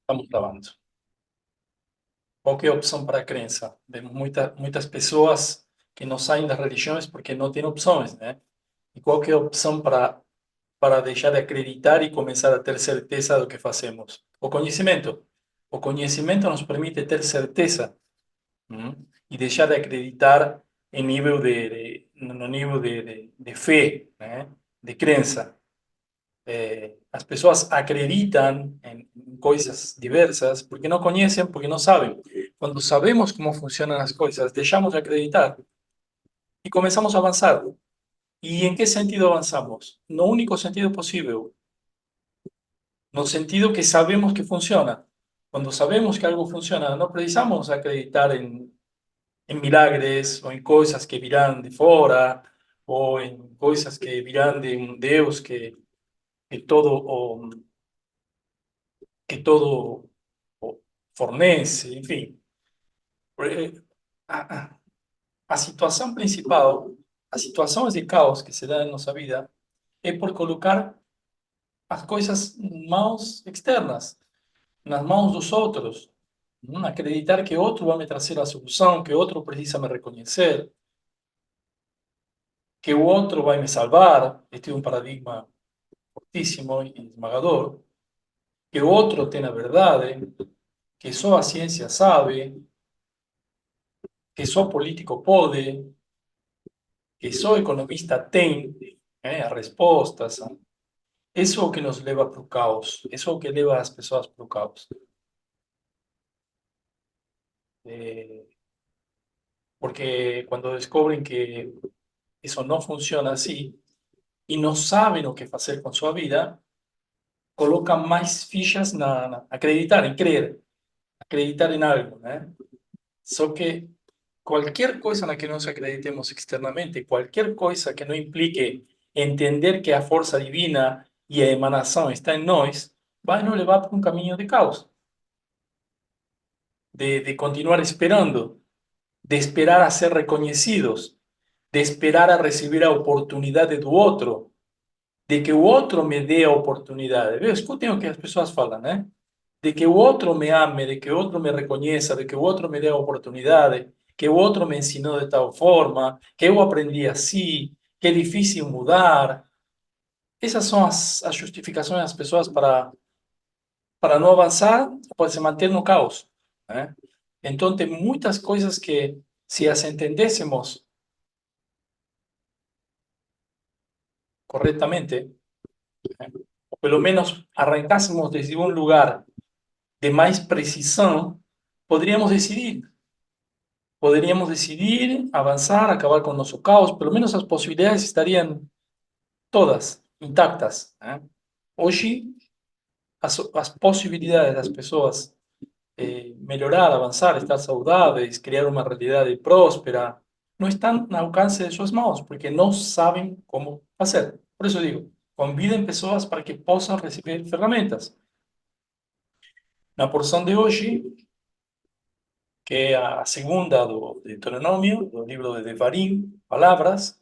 Estamos gravando. Qual que é a opção para a crença? Vemos muitas pessoas que não saem das religiões porque não têm opções, né? E qual que é a opção para deixar de acreditar e começar a ter certeza do que fazemos? O conhecimento. O conhecimento nos permite ter certeza, e deixar de acreditar em nível no nível de fé, né? De crença. As pessoas acreditam em coisas diversas porque não conhecem, porque não sabem. Quando sabemos como funcionam as coisas, deixamos de acreditar e começamos a avançar. E em que sentido avançamos? No único sentido possível, no sentido que sabemos que funciona. Quando sabemos que algo funciona, não precisamos acreditar em milagres ou em coisas que virão de fora ou em coisas que virão de um Deus que todo que todo fornece, enfim. A, a, a situação principal, as situações de caos que se dão em nossa vida, é por colocar as coisas em mãos externas, nas mãos dos outros. Acreditar que outro vai me trazer a solução, que outro precisa me reconhecer, que o outro vai me salvar. Este é um paradigma fortíssimo e esmagador. Que o outro tem a verdade, que só a ciência sabe, que só político pode, que só economista tem, as respostas. Isso é o que nos leva para o caos. Isso é o que leva as pessoas para o caos. Eh, Porque quando descobrem que isso não funciona assim e não sabem o que fazer com sua vida, colocam mais fichas acreditar, em crer, acreditar em algo, né? Só que qualquer coisa na que nós acreditemos externamente, qualquer coisa que não implique entender que a força divina e a emanação está em nós, vai nos levar para um caminho de caos, de continuar esperando, de esperar a ser reconhecidos, de esperar a recibir a oportunidade do outro, de que o outro me dê a oportunidade. Viu? Escutem o que as pessoas falam, né? De que o outro me ame, de que o outro me reconheça, de que o outro me dê a oportunidade, que o outro me ensinou de tal forma, que eu aprendi assim, que é difícil mudar. Essas são as justificações das pessoas para não avançar, para se manter no caos, né? Então, tem muitas coisas que, se as entendêssemos corretamente, ou pelo menos arrancássemos desde um lugar de mais precisão, poderíamos decidir. Poderíamos decidir, avançar, acabar com o nosso caos, pelo menos as possibilidades estariam todas intactas, né? Hoje, as possibilidades das pessoas melhorar, avançar, estar saudáveis, criar uma realidade próspera, não estão no alcance de suas mãos, porque não sabem como fazer. Por isso eu digo, convidem pessoas para que possam receber ferramentas. Na porção de hoje, que é a segunda do Deuteronômio, do livro de Devarim, Palavras,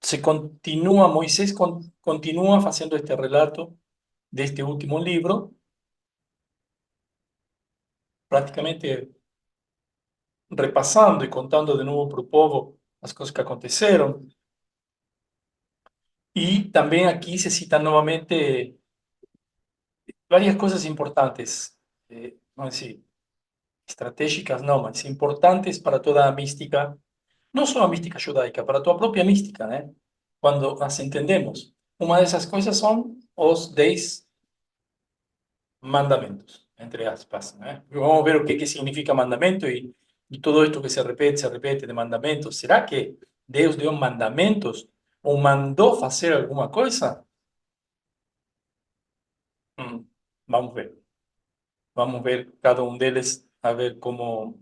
se continúa, Moisés continúa fazendo este relato deste último livro, praticamente repassando e contando de novo para o povo as coisas que aconteceram. E também aqui se citam novamente várias coisas importantes, vamos dizer, estratégicas não, mas importantes para toda a mística, não só a mística judaica, para a tua própria mística, né? Quando as entendemos. Uma dessas coisas são os 10 mandamentos, entre aspas, né? Vamos ver o que significa mandamento e todo esto que se repete de mandamentos. Será que Deus deu mandamentos ou mandou fazer alguma coisa? Vamos ver. Vamos ver cada um deles, a ver como.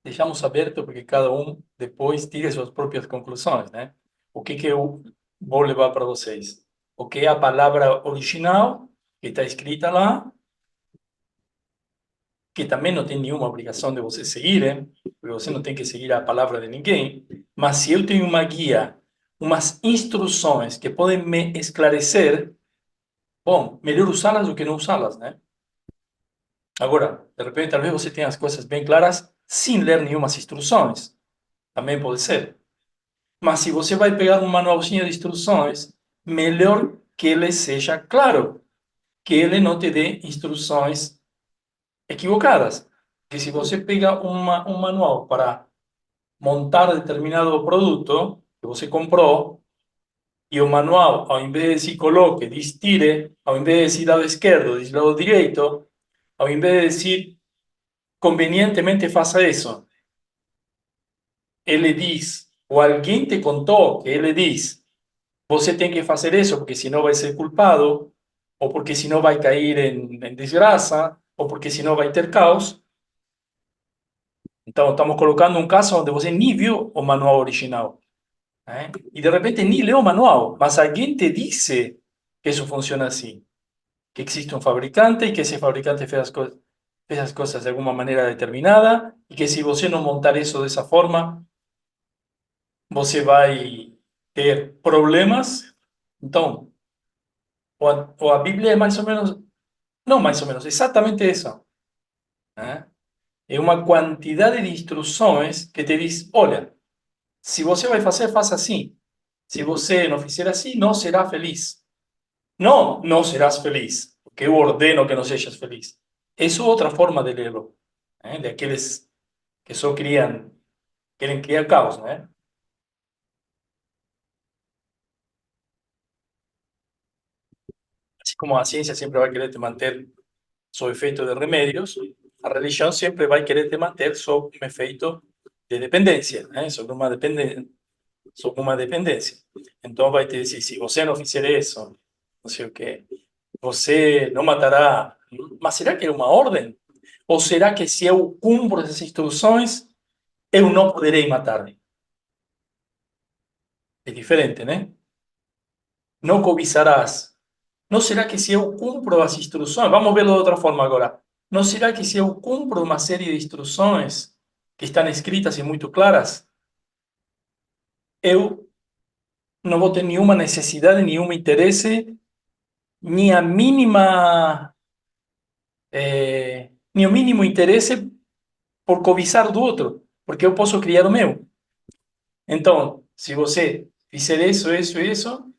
Deixamos aberto porque cada um depois tire suas próprias conclusões, né? O que eu vou levar para vocês? O que é a palavra original que está escrita lá, que também não tem nenhuma obrigação de você seguir, porque você não tem que seguir a palavra de ninguém, mas se eu tenho uma guia, umas instruções que podem me esclarecer, bom, melhor usá-las do que não usá-las, né? Agora, de repente, talvez você tenha as coisas bem claras sem ler nenhumas instruções. Também pode ser. Mas se você vai pegar um manualzinho de instruções, melhor que ele seja claro, que ele não te dê instruções equivocadas. Porque se você pega um manual para montar determinado produto que você comprou, e o manual, ao invés de decir coloque, diz tire, ao invés de decir lado esquerdo, diz lado direito, ao invés de decir convenientemente faça isso, ele diz, ou alguém te contou que ele diz, você tem que fazer isso porque senão vai ser culpado, ou porque senão vai cair em desgraça, ou porque senão vai ter caos. Então, estamos colocando um caso onde você nem viu o manual original, né? E de repente nem leu o manual, mas alguém te disse que isso funciona assim, que existe um fabricante e que esse fabricante fez as coisas de alguma maneira determinada e que se você não montar isso dessa forma, você vai ter problemas. Então, ou a Bíblia é mais ou menos, não mais ou menos, exatamente isso, né? É uma quantidade de instruções que te diz, olha, se você vai fazer, faça assim. Se você não fizer assim, não será feliz. Não, não serás feliz, porque eu ordeno que não sejas feliz. Isso é outra forma de ler-lo, né? De aqueles que só querem criar caos, né? Así como a ciência sempre vai querer te manter sob efeito de remédios, a religião sempre vai querer te manter sob um efeito de dependência, né? Sobre uma dependência. Então vai te dizer, se você não fizer isso, não sei o quê, você não matará. Mas será que é uma ordem? Ou será que se eu cumpro essas instruções, eu não poderei matar? É diferente, né? Não cobiçarás. Não será que se eu cumpro as instruções, vamos verlo de outra forma agora. Não será que se eu cumpro uma série de instruções que estão escritas e muito claras, eu não vou ter nenhuma necessidade, nenhum interesse, nem a mínima, nem o mínimo interesse por cobiçar do outro, porque eu posso criar o meu. Então, se você fizer isso,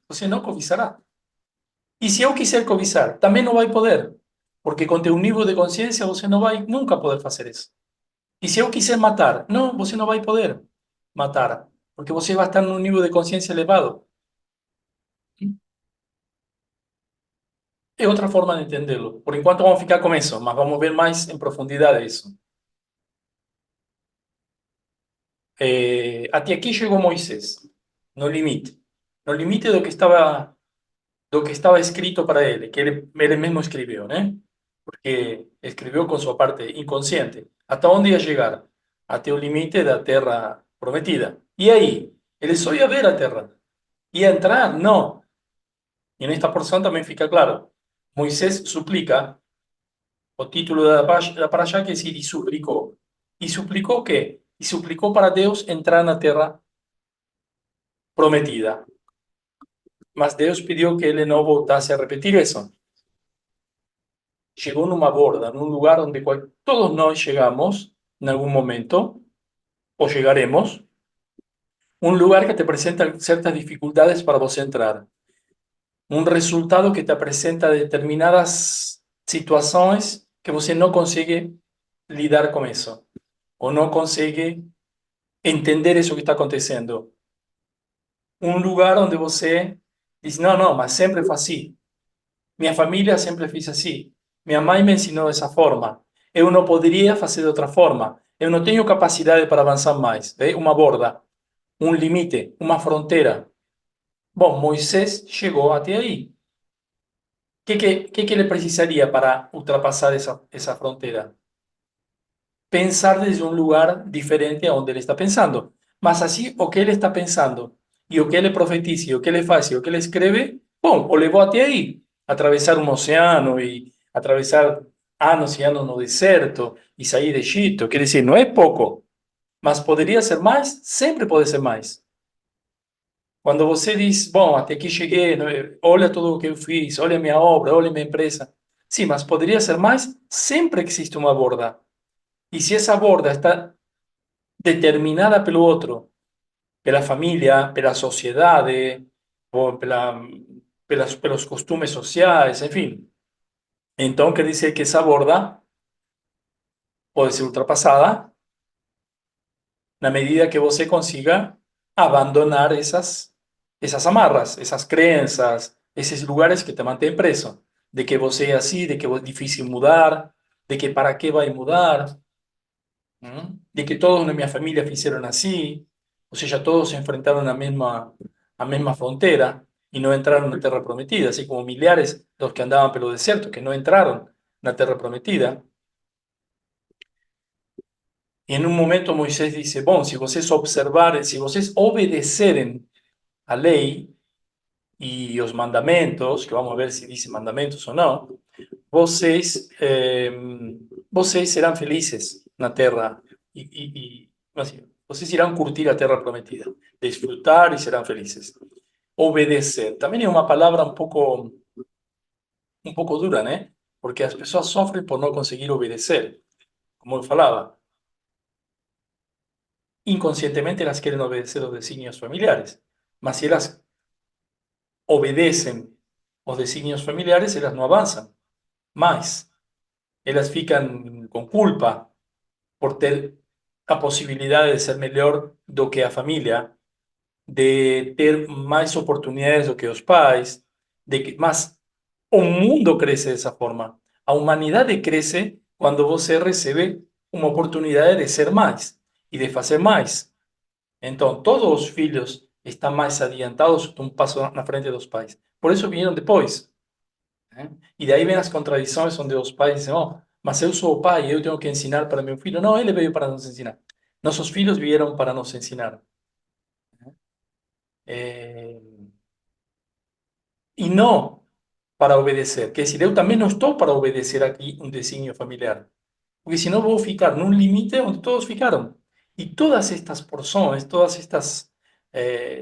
você não cobiçará. E se eu quiser cobiçar, também não vai poder, porque com teu nível de consciência você não vai nunca poder fazer isso. E se eu quiser matar, não, você não vai poder matar, porque você vai estar num nível de consciência elevado. É outra forma de entendê-lo. Por enquanto vamos ficar com isso, mas vamos ver mais em profundidade isso. Até aqui chegou Moisés, no limite. No limite do que estava escrito para ele, que ele mesmo escreveu, né? Porque escreveu com sua parte inconsciente. Até onde ia chegar? Até o limite da terra prometida. E aí? Ele só ia ver a terra. Ia entrar? Não. E nesta porção também fica claro. Moisés suplica, o título da paraxá que diz, e suplicou. E suplicou o quê? E suplicou para Deus entrar na terra prometida. Mas Deus pediu que ele não voltasse a repetir isso. Chegou numa borda, num lugar onde todos nós chegamos, em algum momento, ou chegaremos, um lugar que te apresenta certas dificuldades para você entrar. Um resultado que te apresenta determinadas situações que você não consegue lidar com isso, ou não consegue entender isso que está acontecendo. Um lugar onde você diz, não, não, mas sempre foi assim. Minha família sempre fez assim. Minha mãe me ensinou dessa forma. Eu não poderia fazer de outra forma. Eu não tenho capacidade para avançar mais. É uma borda, um limite, uma fronteira. Bom, Moisés chegou até aí. O que ele precisaria para ultrapassar essa fronteira? Pensar desde um lugar diferente a onde ele está pensando. Mas assim, o que ele está pensando, e o que ele profetiza, e o que ele faz, e o que ele escreve, bom, o levou até aí. Atravessar um oceano e atravessar anos e anos no deserto e sair do Egito. Quer dizer, não é pouco, mas poderia ser mais? Sempre pode ser mais. Quando você diz, bom, até aqui cheguei, olha tudo o que eu fiz, olha minha obra, olha minha empresa. Sim, mas poderia ser mais? Sempre existe uma borda. E se essa borda está determinada pelo outro, pela família, pela sociedade, ou pelos costumes sociais, enfim, então quer dizer que essa borda pode ser ultrapassada na medida que você consiga abandonar essas amarras, essas crenças, esses lugares que te mantêm preso. De que você é assim, de que é difícil mudar, de que para que vai mudar, de que todos na minha família fizeram assim, ou seja, todos se enfrentaram a mesma fronteira e não entraram na Terra Prometida, assim como milhares dos que andavam pelo deserto, que não entraram na Terra Prometida. E em um momento Moisés disse, bom, se vocês observarem, se vocês obedecerem a lei e os mandamentos, que vamos ver se diz mandamentos ou não, vocês, vocês serão felizes na terra assim, vocês irão curtir a terra prometida, desfrutar e serão felizes. Obedecer também é uma palavra um pouco dura, né? Porque as pessoas sofrem por não conseguir obedecer. Como eu falava, inconscientemente elas querem obedecer os desígnios familiares, mas se elas obedecem os desígnios familiares, elas não avançam mais. Elas ficam com culpa por ter a possibilidade de ser melhor do que a família, de ter mais oportunidades do que os pais, mas o mundo cresce dessa forma. A humanidade cresce quando você recebe uma oportunidade de ser mais e de fazer mais. Então, todos os filhos estão mais adiantados, um passo na frente dos pais. Por isso vieram depois. Né? E daí vem as contradições onde os pais dizem, oh, mas eu sou o pai, eu tenho que ensinar para meu filho. Não, ele veio para nos ensinar. Nossos filhos vieram para nos ensinar. É, e não para obedecer. Quer dizer, eu também não estou para obedecer aqui um desígnio familiar. Porque senão vou ficar num limite onde todos ficaram. E todas estas porções, todas estas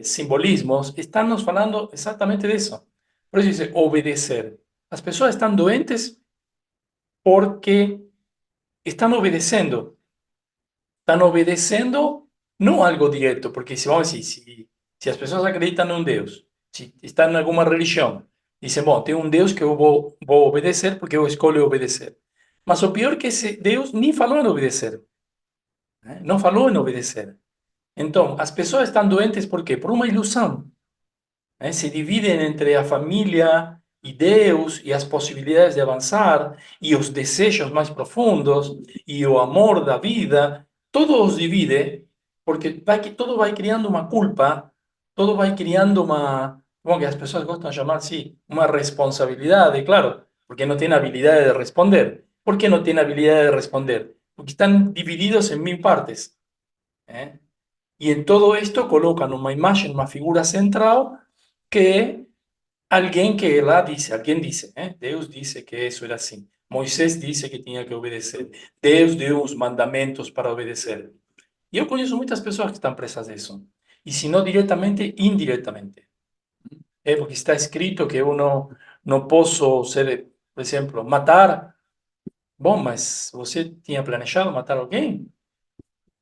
simbolismos, estão nos falando exatamente disso. Por isso diz obedecer. As pessoas estão doentes porque estão obedecendo. Estão obedecendo não algo direto, porque se vamos dizer, se as pessoas acreditam em um Deus, se estão em alguma religião, dizem, bom, tem um Deus que eu vou obedecer porque eu escolho obedecer. Mas o pior é que esse Deus nem falou em obedecer. Né? Não falou em obedecer. Então, as pessoas estão doentes por quê? Por uma ilusão. Né? Se dividem entre a família e Deus e as possibilidades de avançar e os desejos mais profundos e o amor da vida, todo os divide porque todo vai criando uma culpa, todo vai criando uma, como que as pessoas gostam de chamar assim, uma responsabilidade, claro, porque não tem habilidade de responder. ¿Por que não tem habilidade de responder? Porque estão divididos em mil partes. ¿Eh? Y en todo esto colocan una imagen, una figura central que alguien dice, Deus dice que eso era así. Moisés dice que tenía que obedecer. Deus dio los mandamientos para obedecer. Y yo conozco muchas personas que están presas de eso. Y si no directamente, indirectamente. Porque está escrito que uno no puedo ser, por ejemplo, matar. Bom, mas você tinha planejado matar alguém?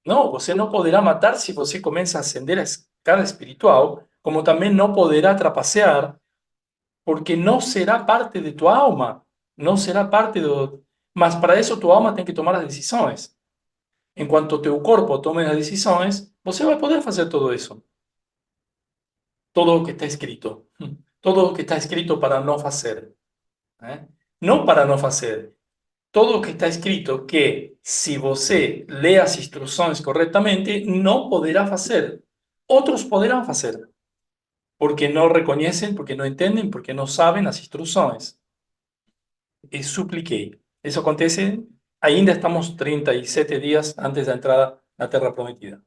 Não, você não poderá matar se você começa a ascender a escala espiritual, como também não poderá trapacear, porque não será parte de tua alma, não será parte do... Mas para isso tua alma tem que tomar as decisões. Enquanto teu corpo tome as decisões, você vai poder fazer tudo isso. Todo o que está escrito. Todo o que está escrito para não fazer. Né? Não para não fazer. Todo o que está escrito que, se você lê as instruções corretamente, não poderá fazer. Outros poderão fazer, porque não reconhecem, porque não entendem, porque não sabem as instruções. E supliquei. Isso acontece, ainda estamos 37 dias antes da entrada na Terra Prometida.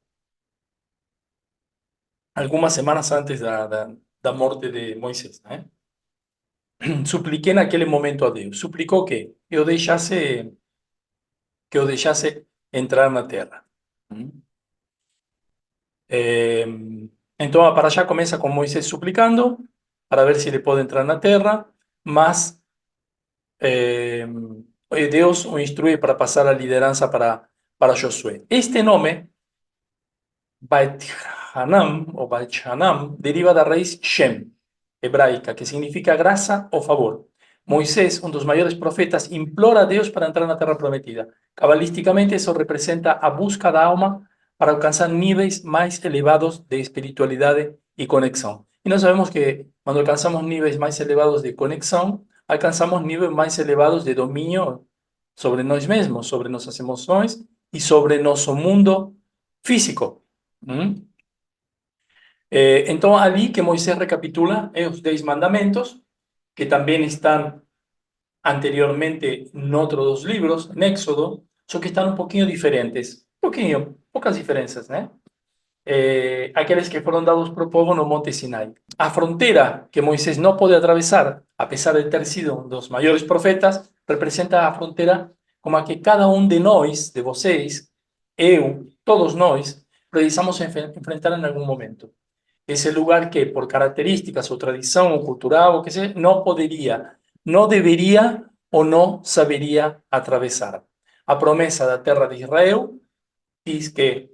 Algumas semanas antes da morte de Moisés. Né? Supliquei naquele momento a Deus. Suplicou que eu deixasse entrar na Terra. Eh, Então, para allá começa com Moisés suplicando para ver se ele pode entrar na terra, mas Deus o instrui para passar a liderança para Josué. Este nome, Beit Hanam, o Beit Hanam, deriva da raiz Shem, hebraica, que significa graça ou favor. Moisés, um dos maiores profetas, implora a Deus para entrar na terra prometida. Cabalísticamente, isso representa a busca da alma para alcançar níveis mais elevados de espiritualidade e conexão. E nós sabemos que quando alcançamos níveis mais elevados de conexão, alcançamos níveis mais elevados de domínio sobre nós mesmos, sobre nossas emoções e sobre nosso mundo físico. Então, ali que Moisés recapitula os 10 mandamentos, que também estão anteriormente en otros dos libros, en Éxodo, só que están un poquito diferentes. Poucas diferenças, né? Aqueles que foram dados para o povo no Monte Sinai. A fronteira que Moisés não pode atravessar, apesar de ter sido um dos maiores profetas, representa a fronteira como a que cada um de nós, de vocês, eu, todos nós, precisamos enfrentar em algum momento. Ese lugar que, por características o tradición o cultural o que sea, no podría, no debería o no sabería atravesar. A promesa da terra de Israel diz que,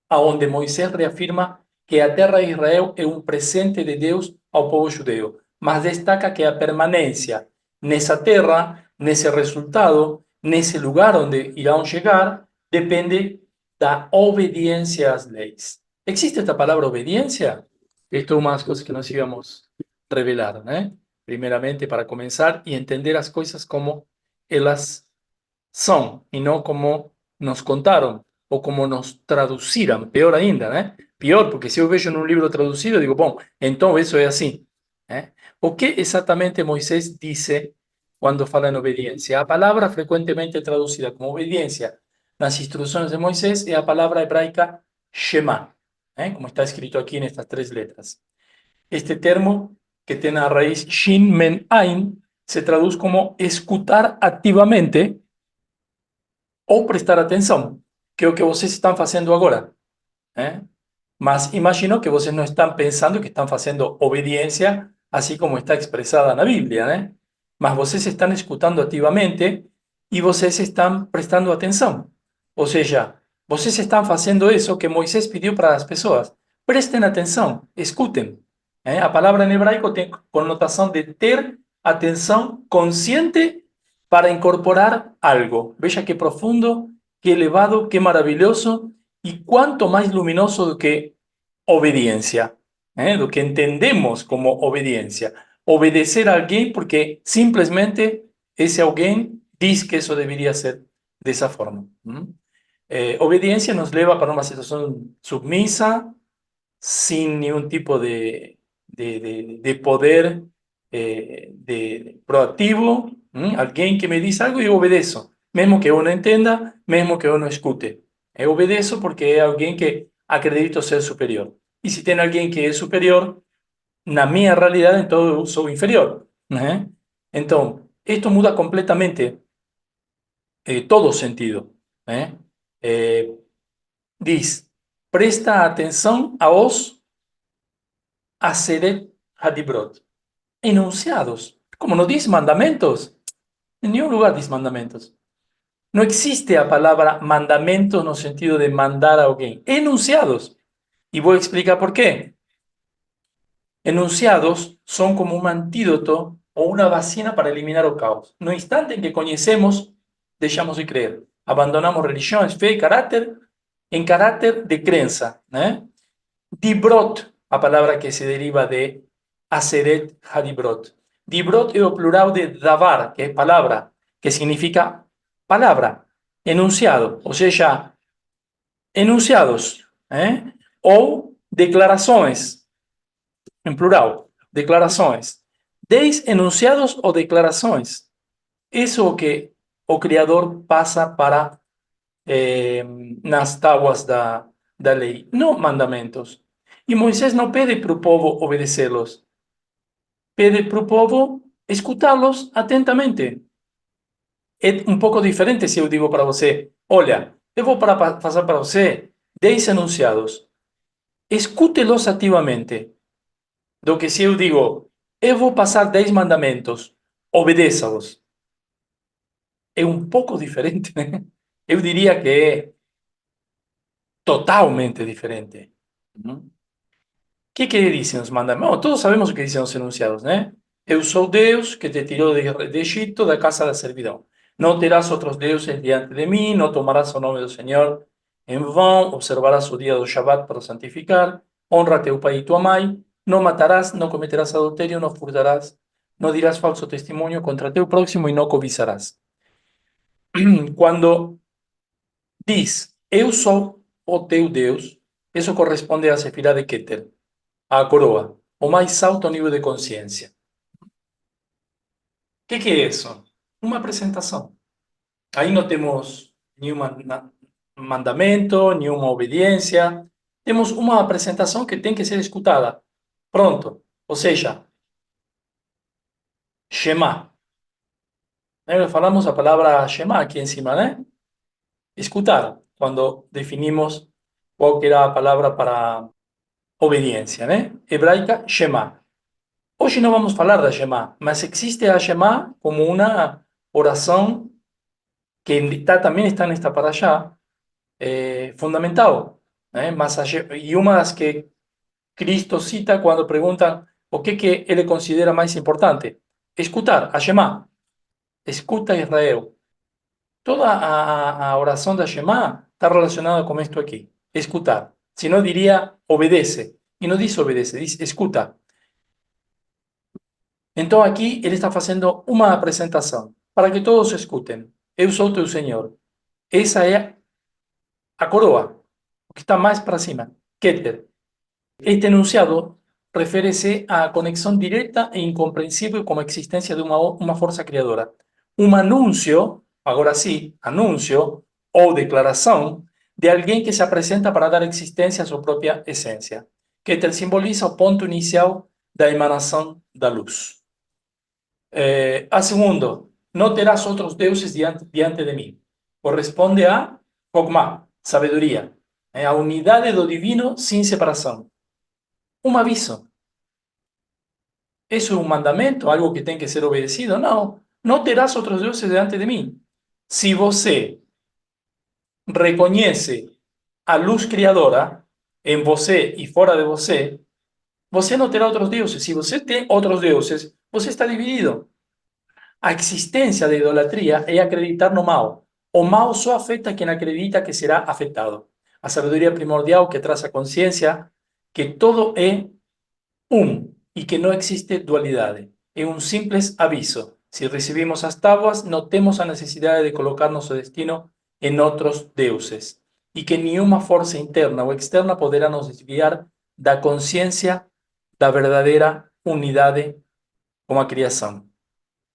aonde Moisés reafirma que a terra de Israel é um presente de Deus ao povo judeu, mas destaca que a permanência nessa terra, nesse resultado, nesse lugar onde irão chegar, depende da obediência às leis. ¿Existe esta palabra obediencia? Esto es una de las cosas que nos íbamos a revelar, ¿no? Primeramente para comenzar y entender las cosas como ellas son y no como nos contaron o como nos traduciran, peor ainda, ¿no? Peor, porque si yo veo en un libro traducido, digo, bueno, entonces eso es así. ¿O qué exactamente Moisés dice cuando fala en obediencia? La palabra frecuentemente traducida como obediencia las instrucciones de Moisés es la palabra hebraica Shema, como está escrito aquí en estas 3 letras. Este termo, que tiene a raíz Shin Men Ain, se traduce como escutar activamente ou prestar atenção, que é o que vocês estão fazendo agora. Mas imagino que vocês não estão pensando que estão fazendo obediência, assim como está expressada na Bíblia, né? Mas vocês estão escutando ativamente e vocês estão prestando atenção. Ou seja, vocês estão fazendo isso que Moisés pediu para as pessoas. Prestem atenção, escutem. A palavra em hebraico tem conotação de ter atenção consciente para incorporar algo. Veja qué profundo, qué elevado, qué maravilloso y cuánto más luminoso do que obediencia, lo que entendemos como obediencia. Obedecer a alguien porque simplemente ese alguien dice que eso debería ser de esa forma. Obediencia nos lleva para una situación submisa, sin ningún tipo de poder proactivo, alguien que me dice algo y yo obedezco, mesmo que yo no entienda, mesmo que yo no escute. Obedezco porque es alguien que acredito ser superior. Y si tiene alguien que es superior, na minha realidade, então eu sou inferior. Então, esto muda completamente todo o sentido. Diz, presta atenção aos Aseret Hadibrot, enunciados. Como no dice mandamentos, en ningún lugar dice mandamentos. No existe la palabra mandamentos no sentido de mandar a alguien. Enunciados. Y voy a explicar por qué. Enunciados son como un antídoto o una vacina para eliminar el caos. No instante en que conocemos, dejamos de creer. Abandonamos religión, fe y carácter en carácter de creencia. Dibrot, a palabra que se deriva de Aseret Hadibrot. Dibrot es el plural de davar, que es palabra, que significa palabra, enunciado, o sea, enunciados, o declaraciones, en plural, declaraciones. Deis enunciados o declaraciones. Eso que o Criador pasa para nas tábuas da lei, não mandamentos. E Moisés não pede para o povo obedecê-los, pede para o povo escutá-los atentamente. É um pouco diferente se eu digo para você, olha, eu vou passar para você 10 enunciados. escútelos ativamente. Do que se eu digo, eu vou passar 10 mandamentos, obedeça-os. É um pouco diferente, né? Eu diria que é totalmente diferente. Uhum. Que dizem os mandamentos? Todos sabemos o que dizem os enunciados, né? Eu sou Deus que te tirou de Egito, da casa da servidão. Não terás outros deuses diante de mim, não tomarás o nome do Senhor em vão, observarás o dia do Shabat para o santificar, honra teu pai e tua mãe, não matarás, não cometerás adultério, não furtarás, não dirás falso testemunho contra teu próximo e não cobiçarás. Quando diz, eu sou o teu Deus, isso corresponde à Sefirá de Keter, a coroa, o mais alto nível de consciência. O que é isso? Uma apresentação. Aí não temos nenhum mandamento, nenhuma obediência. Temos uma apresentação que tem que ser escutada. Pronto. Ou seja, Shema. Falamos a palavra Shema aqui em cima, né? Escutar, quando definimos qual que era a palavra para obediência, né? Hebraica, Shema. Hoje não vamos falar da Shema, mas existe a Shema como uma oração que também está nesta paraxá, fundamental. Né? Mas e uma das que Cristo cita quando pergunta o que ele considera mais importante. Escutar, a Shema. Escuta Israel. Toda a oração da Shema está relacionada com isto aqui. Escutar. Se não diria obedece. E não diz obedece, diz escuta. Então aqui ele está fazendo uma apresentação para que todos escutem. Eu sou teu Senhor. Essa é a coroa, o que está mais para cima. Keter. Este enunciado refere-se à conexão direta e incompreensível com a existência de uma força criadora. Um anúncio, agora sim, anúncio ou declaração de alguém que se apresenta para dar existência à sua própria essência. Keter simboliza o ponto inicial da emanação da luz. A segundo, não terás outros deuses diante de mim. Corresponde a Chokmah, sabedoria. A unidade do divino sem separação. Um aviso. ¿Eso es un mandamento? ¿Algo que tem que ser obedecido? Não. Não terás outros deuses diante de mim. Se você reconhece a luz criadora em você e fora de você, você não terá outros deuses. Se você tem outros deuses, você está dividido. A existência da idolatria é acreditar no mal. O mal só afeta quem acredita que será afetado. A sabedoria primordial que traz a consciência que todo é y que no existe dualidad. Es un simple aviso. Si recibimos as tábuas, no temos a necesidad de colocar nuestro destino en otros deuses y que ninguna fuerza interna o externa poderá nos desviar da conciencia da verdadeira unidade como a criação.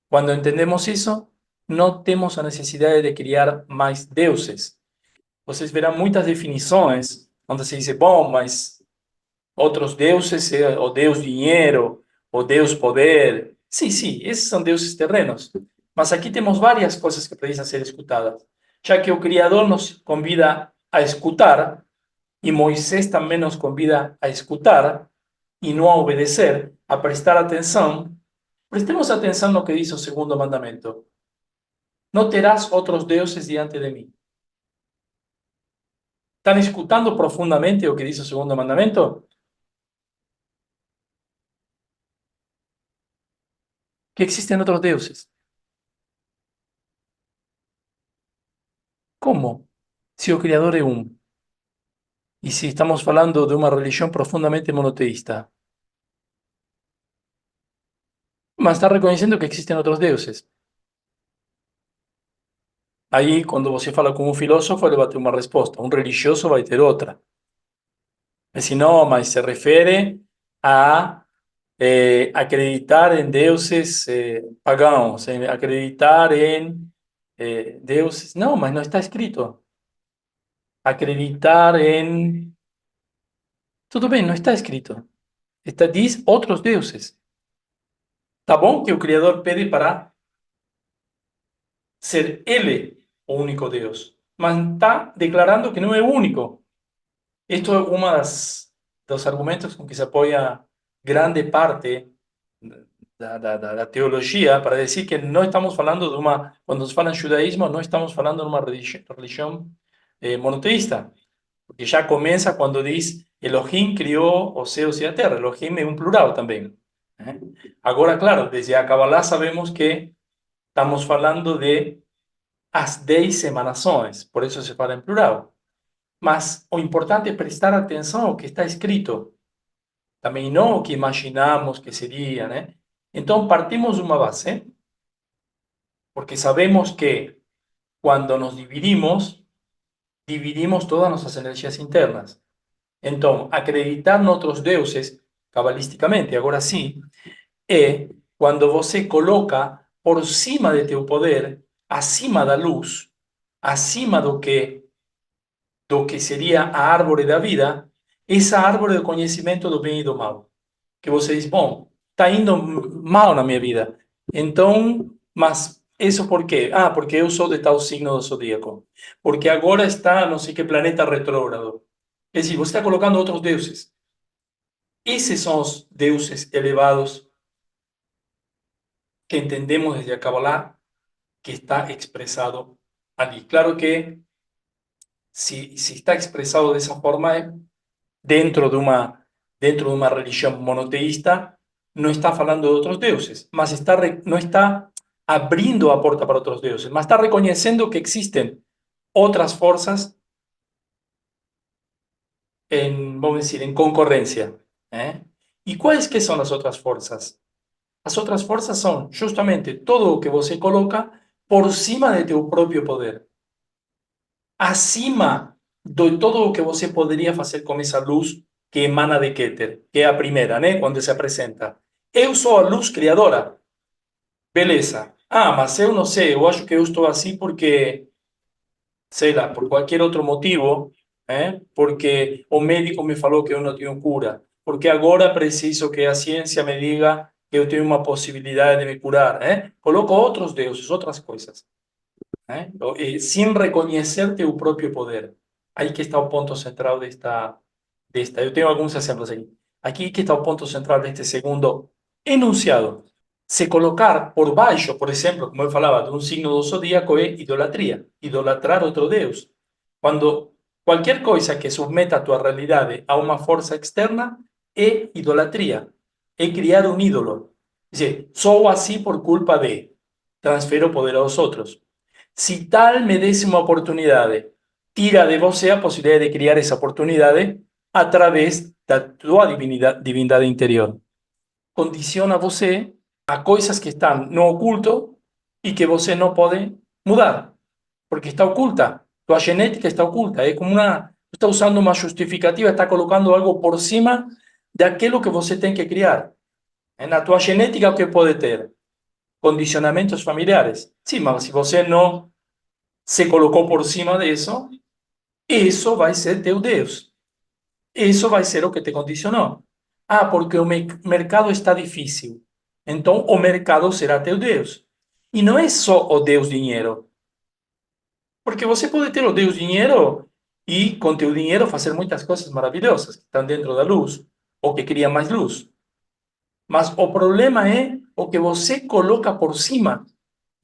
Cuando entendemos eso, no temos a necesidade de criar mais deuses. Vocês verão muitas definições onde se diz, bom, mas outros deuses, o Deus dinheiro, o Deus poder. Sim, sim, esses são deuses terrenos. Mas aqui temos várias coisas que precisam ser escutadas. Já que o Criador nos convida a escutar, e Moisés também nos convida a escutar e não a obedecer, a prestar atenção, prestemos atenção no que diz o segundo mandamento. Não terás outros deuses diante de mim. ¿Están escutando profundamente o que diz o segundo mandamento? Que existen outros deuses. Como? Se o Criador é um. E se estamos falando de uma religião profundamente monoteísta. Mas está reconhecendo que existem outros deuses. Aí, quando você fala com um filósofo, ele vai ter uma resposta. Um religioso vai ter outra. Mas se não, mas se refere a acreditar em deuses pagãos, acreditar em deuses. Não, mas não está escrito. Acreditar em... Tudo bem, não está escrito. Diz outros deuses. Tá bom que o Criador pede para ser Ele o único Deus, mas está declarando que não é o único. Isto é uma das dos argumentos com que se apoia grande parte da teologia para dizer que não estamos falando de uma, quando se fala em judaísmo, não estamos falando de uma religião monoteísta, porque já começa quando diz Elohim criou os céus e a terra. Elohim é um plural também. Né? Agora, claro, desde a Kabbalah sabemos que estamos falando de as 10 emanações, por isso se fala em plural. Mas o importante é prestar atenção ao que está escrito, também não o que imaginamos que seria, né? Então, partimos de uma base, porque sabemos que quando nos dividimos, dividimos todas nossas energias internas. Então, acreditar em outros deuses, cabalisticamente, agora sim, é quando você coloca por cima de teu poder, acima da luz, acima do que seria a árvore da vida, essa árvore do conhecimento do bem e do mal. Que você diz, bom, está indo mal na minha vida. Então, mas isso por quê? Ah, porque eu sou de tal signo do zodíaco. Porque agora está não sei que planeta retrógrado. É decir, você está colocando outros deuses. Esses são os deuses elevados que entendemos desde a Kabbalah que está expresado ali. Claro que se está expresado dessa forma é dentro de uma religião monoteísta, não está falando de outros deuses, mas não está abrindo a porta para outros deuses, mas está reconhecendo que existen outras forças vamos decir, en concorrencia. ¿Eh? ¿Y cuáles que son las otras fuerzas? As outras forças são justamente todo o que você coloca por cima de teu próprio poder. Acima de todo o que você poderia fazer com essa luz que emana de Keter, que é a primeira, né? Quando se apresenta. Eu sou a luz criadora. Beleza. Ah, mas eu não sei, eu acho que eu estou assim porque, sei lá, por qualquer outro motivo, porque o médico me falou que eu não tenho cura, porque agora preciso que a ciência me diga que eu tenho uma possibilidade de me curar. Coloco outros deuses, outras coisas, sem reconhecer teu próprio poder. Aí que está o ponto central desta. Eu tenho alguns exemplos aqui. Aqui que está o ponto central deste segundo enunciado. Se colocar por baixo, por exemplo, como eu falava, de um signo do zodíaco é idolatria, idolatrar outro Deus. Quando qualquer coisa que submeta a tua realidade a uma força externa é idolatria, é criar um ídolo. Dizer, sou assim por culpa de, transfero poder aos outros. Se tal me desse uma oportunidade, tira de você a possibilidade de criar essa oportunidade através da tua divindade interior. Condiciona você a coisas que estão no oculto e que você não pode mudar, porque está oculta. Tua genética está oculta. É como está usando uma justificativa, está colocando algo por cima daquilo que você tem que criar. Na tua genética, o que pode ter? Condicionamentos familiares. Sim, mas se você não se colocou por cima disso, isso vai ser teu Deus. Isso vai ser o que te condicionou. Ah, porque o mercado está difícil. Então, o mercado será teu Deus. E não é só o Deus dinheiro. Porque você pode ter o Deus dinheiro e, com teu dinheiro, fazer muitas coisas maravilhosas que estão dentro da luz, ou que criam mais luz. Mas o problema é o que você coloca por cima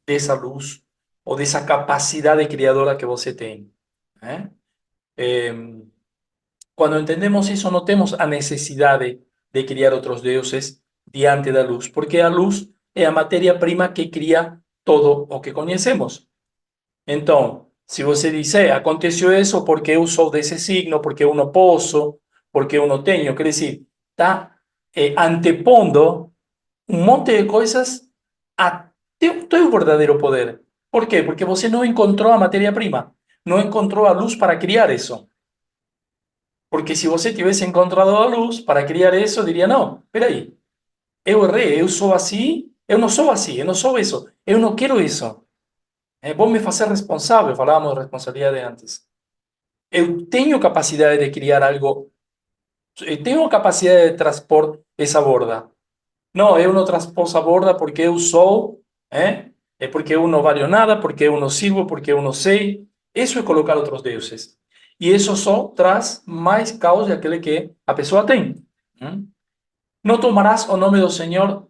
dessa luz, ou dessa capacidade criadora que você tem. Né? Quando entendemos isso, não temos a necessidade de criar outros deuses diante da luz, porque a luz é a matéria-prima que cria todo o que conhecemos. Então, se você disser, aconteceu isso porque eu sou desse signo, porque eu não posso, porque eu não tenho, quer dizer, está antepondo um monte de coisas a teu verdadeiro poder. Por quê? Porque você não encontrou a matéria-prima, não encontrou a luz para criar isso. Porque se você tivesse encontrado a luz para criar isso, diria, não, espera aí, eu errei, eu sou assim, eu não sou assim, eu não sou isso, eu não quero isso. Vou me fazer responsável, falávamos de responsabilidade antes. Eu tenho capacidade de criar algo, eu tenho capacidade de transpor essa borda. Não, eu não transposo a borda porque eu sou, é porque eu não valho nada, porque eu não sirvo, porque eu não sei. Isso é colocar outros deuses. E isso só traz mais caos daquele que a pessoa tem. Não tomarás o nome do Senhor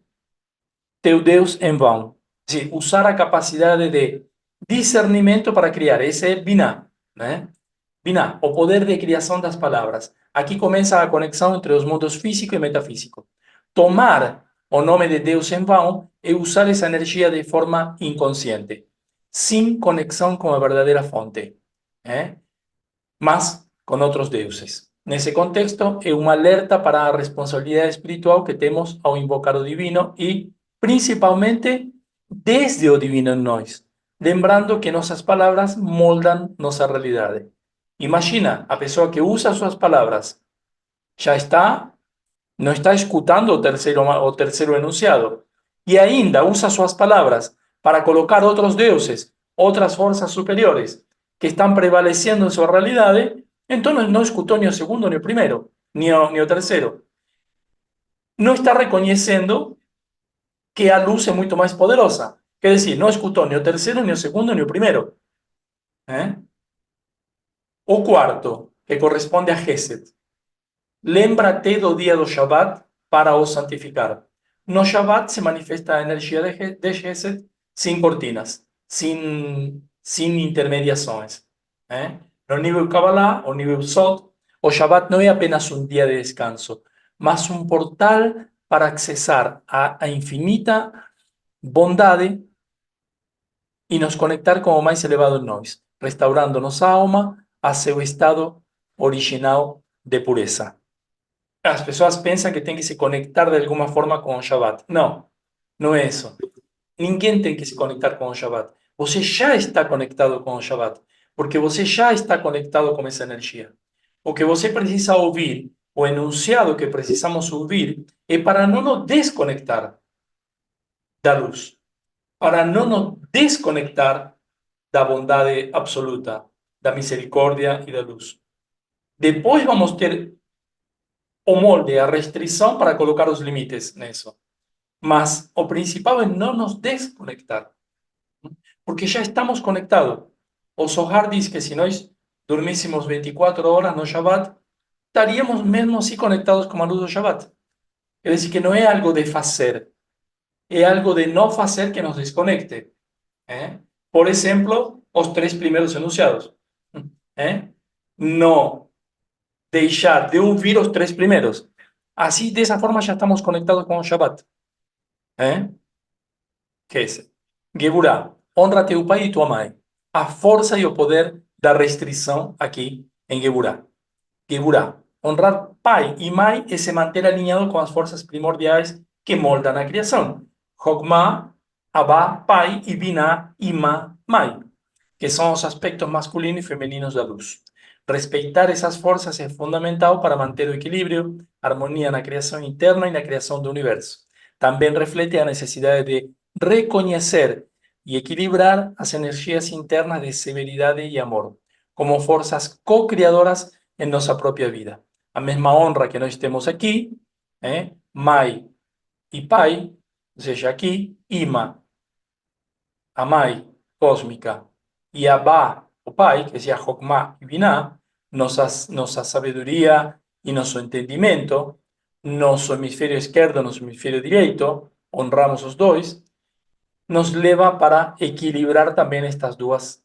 teu Deus em vão. Sí, usar a capacidade de discernimento para criar. Esse é Binah, né? Binah, o poder de criação das palavras. Aqui começa a conexão entre os mundos físico e metafísico. Tomar o nome de Deus em vão é usar essa energia de forma inconsciente, sem conexão com a verdadeira fonte, mas com outros deuses. Nesse contexto, é um alerta para a responsabilidade espiritual que temos ao invocar o divino e, principalmente, desde o divino em nós, lembrando que nossas palavras moldam nossa realidade. Imagina, a pessoa que usa suas palavras já está, não está escutando o terceiro enunciado, e ainda usa suas palavras para colocar outros deuses, outras forças superiores, que estão prevalecendo em sua realidade, então não escutou nem o segundo, nem o primeiro, nem o terceiro. Não está reconhecendo que a luz é muito mais poderosa. Quer dizer, não escutou nem o terceiro, nem o segundo, nem o primeiro. O quarto, que corresponde a Gesed. Lembra-te do dia do Shabbat para o santificar. No Shabbat se manifesta a energia de Gesed sem cortinas, sem intermediações. No nível Kabbalah, o nível Sod, o Shabbat não é apenas um dia de descanso, mas um portal para acessar a infinita bondade e nos conectar com o mais elevado em nós, restaurando nossa alma a seu estado original de pureza. As pessoas pensam que tem que se conectar de alguma forma com o Shabbat. Não, não é isso. Ninguém tem que se conectar com o Shabbat. Você já está conectado com o Shabbat, porque você já está conectado com essa energia. O que você precisa ouvir, o enunciado que precisamos ouvir, é para não nos desconectar da luz, para não nos desconectar da bondade absoluta, da misericórdia e da luz. Depois vamos ter o molde, a restrição para colocar os limites nisso. Mas o principal é não nos desconectar, porque já estamos conectados. O Zohar diz que se nós dormíssemos 24 horas no Shabbat, estaríamos mesmo assim conectados com a luz do Shabbat. Quer dizer que não é algo de fazer, é algo de não fazer que nos desconecte. Por exemplo, os três primeiros enunciados. Não deixar de ouvir os três primeiros. Assim, dessa forma, já estamos conectados com o Shabbat. Que é esse? Geburá, honra teu pai e tua mãe. A força e o poder da restrição aqui em Geburá. Geburá, honrar pai e mãe é se manter alinhado com as forças primordiais que moldam a criação. Chokmah, Abá, pai, e Binah, Imá, mãe, que são os aspectos masculino e femininos da luz. Respeitar essas forças é fundamental para manter o equilíbrio, harmonia na criação interna e na criação do universo. Também reflete a necessidade de reconhecer e equilibrar as energias internas de severidade e amor, como forças co-criadoras em nossa própria vida. A mesma honra que nós temos aqui, mãe e pai, ou seja, aqui, Ima, a mãe cósmica, e Abba, o pai, que seja Chokmah e Binah, nossa sabedoria e nosso entendimento, nosso hemisfério esquerdo, nosso hemisfério direito, honramos os dois, nos leva para equilibrar também estas duas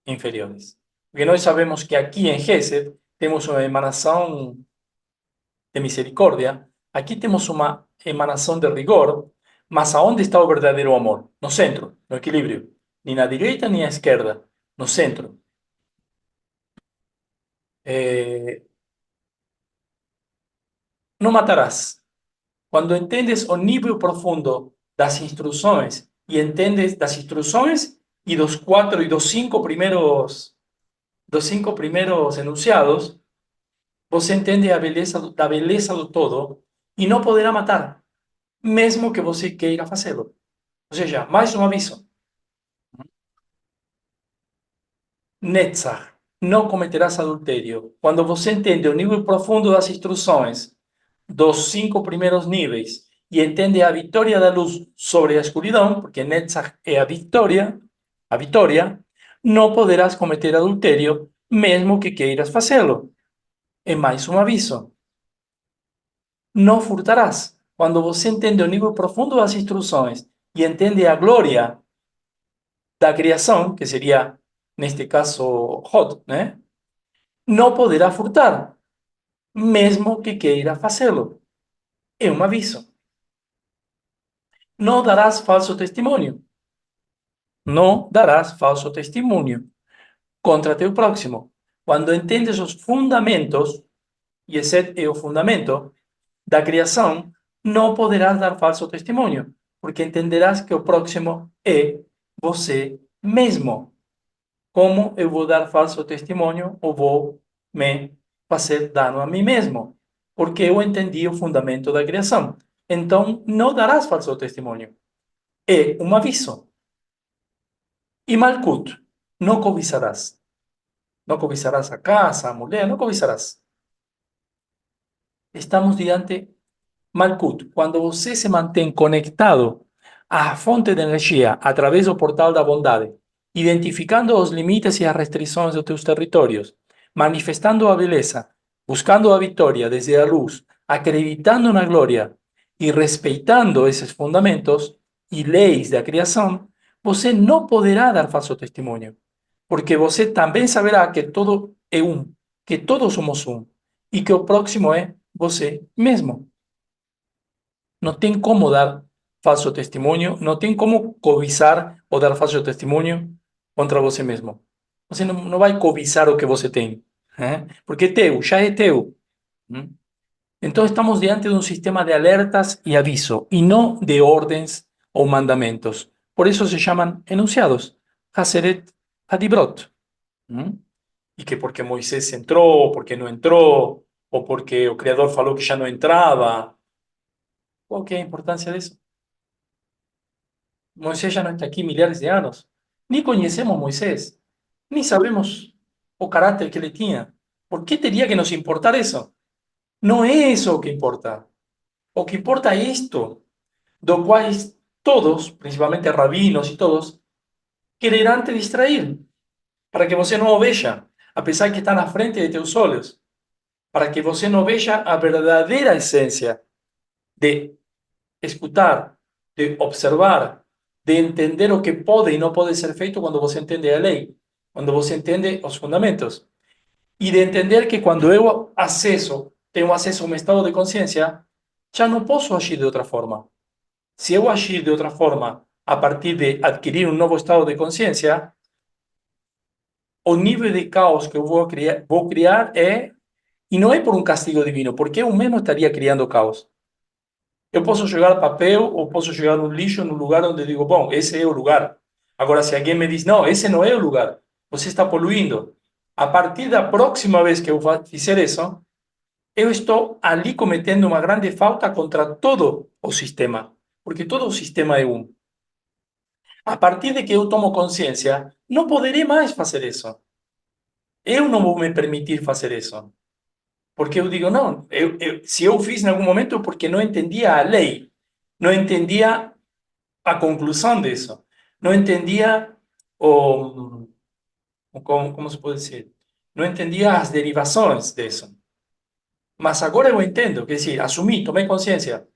inferiores. Porque nós sabemos que aqui em Gesed temos uma emanação de misericórdia, aqui temos uma emanação de rigor, mas aonde está o verdadeiro amor? No centro, no equilíbrio. Nem na direita nem à esquerda, no centro. Não matarás. Quando entendes o nível profundo das instruções e entendes das instruções e dos cinco primeiros enunciados, você entende a beleza da beleza do todo e não poderá matar, mesmo que você queira fazê-lo. Ou seja, mais um aviso. Netzach, não cometerás adultério. Quando você entende o nível profundo das instruções dos cinco primeiros níveis e entende a vitória da luz sobre a escuridão, porque Netzach é a vitória, não poderás cometer adultério, mesmo que queiras fazê-lo. É mais um aviso. Não furtarás. Quando você entende o nível profundo das instruções e entende a glória da criação, que seria, neste caso, Hod, né? Não poderá furtar, mesmo que queira fazê-lo. É um aviso. Não darás falso testemunho. Não darás falso testemunho contra teu próximo. Quando entendes os fundamentos, e esse é o fundamento da criação, não poderás dar falso testemunho, porque entenderás que o próximo é você mesmo. Como eu vou dar falso testemunho ou vou me fazer dano a mim mesmo? Porque eu entendi o fundamento da criação. Então, não darás falso testemunho. É um aviso. E Malkut, não cobiçarás. Não cobiçarás a casa, a mulher, não cobiçarás. Estamos diante Malkut. Quando você se mantém conectado à fonte de energia através do portal da bondade, identificando os limites e as restrições dos teus territórios, manifestando a beleza, buscando a vitória desde a luz, acreditando na glória e respeitando esses fundamentos e leis da criação, você não poderá dar falso testemunho, porque você também saberá que todo é um, que todos somos um, e que o próximo é você mesmo. Não tem como dar falso testemunho, não tem como cobiçar ou dar falso testemunho contra você mesmo. Você não vai cobiçar o que você tem, né? Porque é teu, já é teu. Né? Então estamos diante de um sistema de alertas e aviso, e não de ordens ou mandamentos. Por isso se chamam enunciados, Haseret Hadibrot. Né? E que porque Moisés entrou, porque não entrou, ou porque o Criador falou que já não entrava. Qual que é a importância disso? Moisés já não está aqui milhares de anos. Nem conhecemos Moisés. Nem sabemos o caráter que ele tinha. ¿Por qué teria que nos importar isso? Não é isso o que importa. O que importa é isto, do qual todos, principalmente rabinos e todos, quererão te distrair, para que você não o veja, apesar que está na frente de teus olhos, para que você não veja a verdadeira essência de escutar, de observar, de entender o que pode e não pode ser feito quando você entende a lei, quando você entende os fundamentos. E de entender que quando eu tenho acesso a um estado de consciência, já não posso agir de outra forma. Se eu agir de outra forma a partir de adquirir um novo estado de consciência, o nível de caos que eu vou criar é, e não é por um castigo divino, porque eu mesmo estaria criando caos. Eu posso jogar papel ou posso jogar um lixo no lugar onde digo, bom, esse é o lugar. Agora, se alguém me diz, não, esse não é o lugar, você está poluindo. A partir da próxima vez que eu fizer isso, eu estou ali cometendo uma grande falta contra todo o sistema, porque todo o sistema é um. A partir de que eu tomo consciência, não poderei mais fazer isso. Eu não vou me permitir fazer isso. Porque eu digo, não, se eu fiz em algum momento, é porque não entendia a lei, não entendia a conclusão disso. Não entendia como se pode dizer, não entendia as derivações disso. Mas agora eu entendo, quer dizer, assumi, tomei consciência.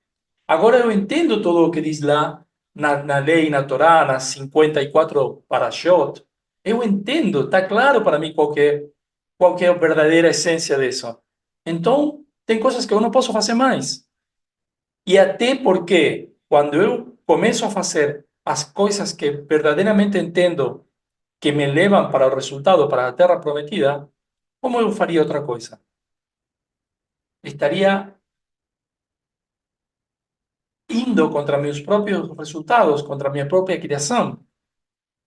Agora eu entendo tudo o que diz lá na lei, na Torá, nas 54 parashot. Eu entendo, está claro para mim qual que é a verdadeira essência disso. Então, tem coisas que eu não posso fazer mais. E até porque, quando eu começo a fazer as coisas que verdadeiramente entendo que me levam para o resultado, para a terra prometida, como eu faria outra coisa? Estaria indo contra meus próprios resultados, contra minha própria criação.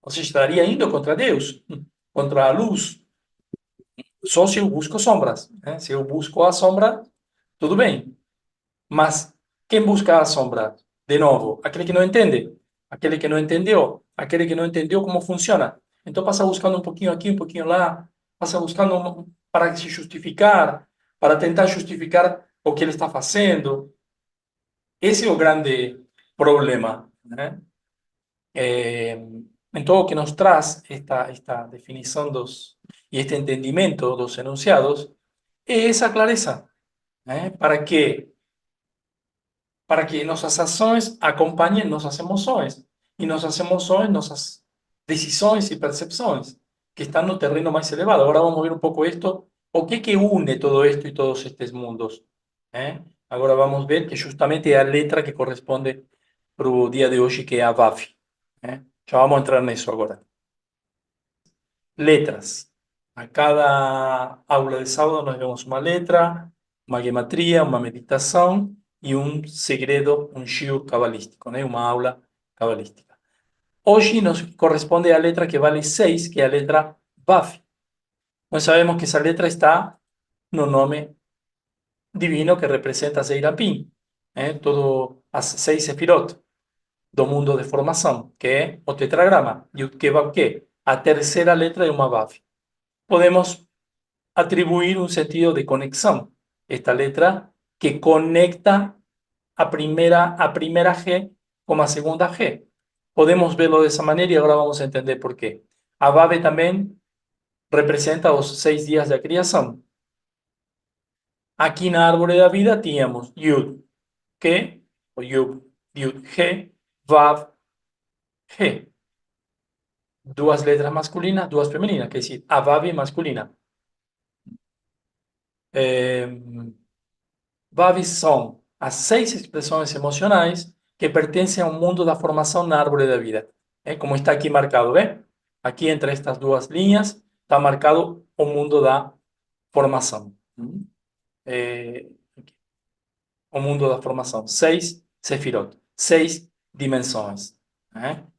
Ou seja, estaria indo contra Deus, contra a luz. Só se eu busco sombras. Né? Se eu busco a sombra, tudo bem. Mas quem busca a sombra? De novo, aquele que não entende, aquele que não entendeu, aquele que não entendeu como funciona. Então passa buscando um pouquinho aqui, um pouquinho lá, passa buscando para se justificar, para tentar justificar o que ele está fazendo. Esse é o grande problema, né? Então, o que nos traz esta definição y este entendimiento dos enunciados es esa clareza, para que nuestras ações acompanhem nossas emoções e nossas emoções, nossas decisões e percepções que estão no terreno mais elevado. Agora vamos ver um pouco isto, o que une todo esto e todos estes mundos. Agora vamos ver que justamente é a letra que corresponde para o dia de hoje, que é a Vav. Já vamos entrar nisso agora. Letras. A cada aula de sábado nós vemos uma letra, uma gematria, uma meditação e um segredo, um shiur cabalístico, uma aula cabalística. Hoje nos corresponde a letra que vale 6, que é a letra Vav. Nós sabemos que essa letra está no nome divino que representa Zeirapim, todo as 6 sefirot do mundo de formação, que é o tetragrama, Yud Ke Vav Ke, a terceira letra de uma Vav. Podemos atribuir un sentido de conexión. Esta letra que conecta a primera G con a segunda G. Podemos verlo de esa manera y ahora vamos a entender por qué. Abave también representa los 6 días de creación. Aquí en la árbol de la vida teníamos Yud, Ke, o Yud, G, Vav, G. Dos letras masculinas, dos femeninas, que es decir, Abave masculina. Vavis são as 6 expressões emocionais que pertencem ao mundo da formação na árvore da vida. Como está aqui marcado, aqui entre estas duas linhas está marcado o mundo da formação. O mundo da formação. 6 sefirot, 6 dimensões.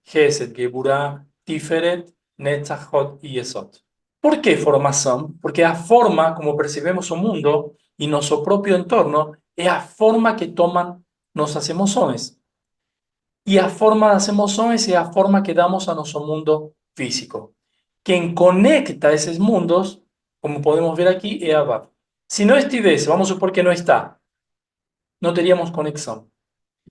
Gesed, Geburah, Tiferet, Netzach, Hod e Yesod. Por que formação? Porque a forma como percebemos o mundo e nosso próprio entorno é a forma que tomam nossas emoções. E a forma das emoções é a forma que damos a nosso mundo físico. Quem conecta esses mundos, como podemos ver aqui, é a Vav. Se não estivesse, vamos supor que não está, não teríamos conexão.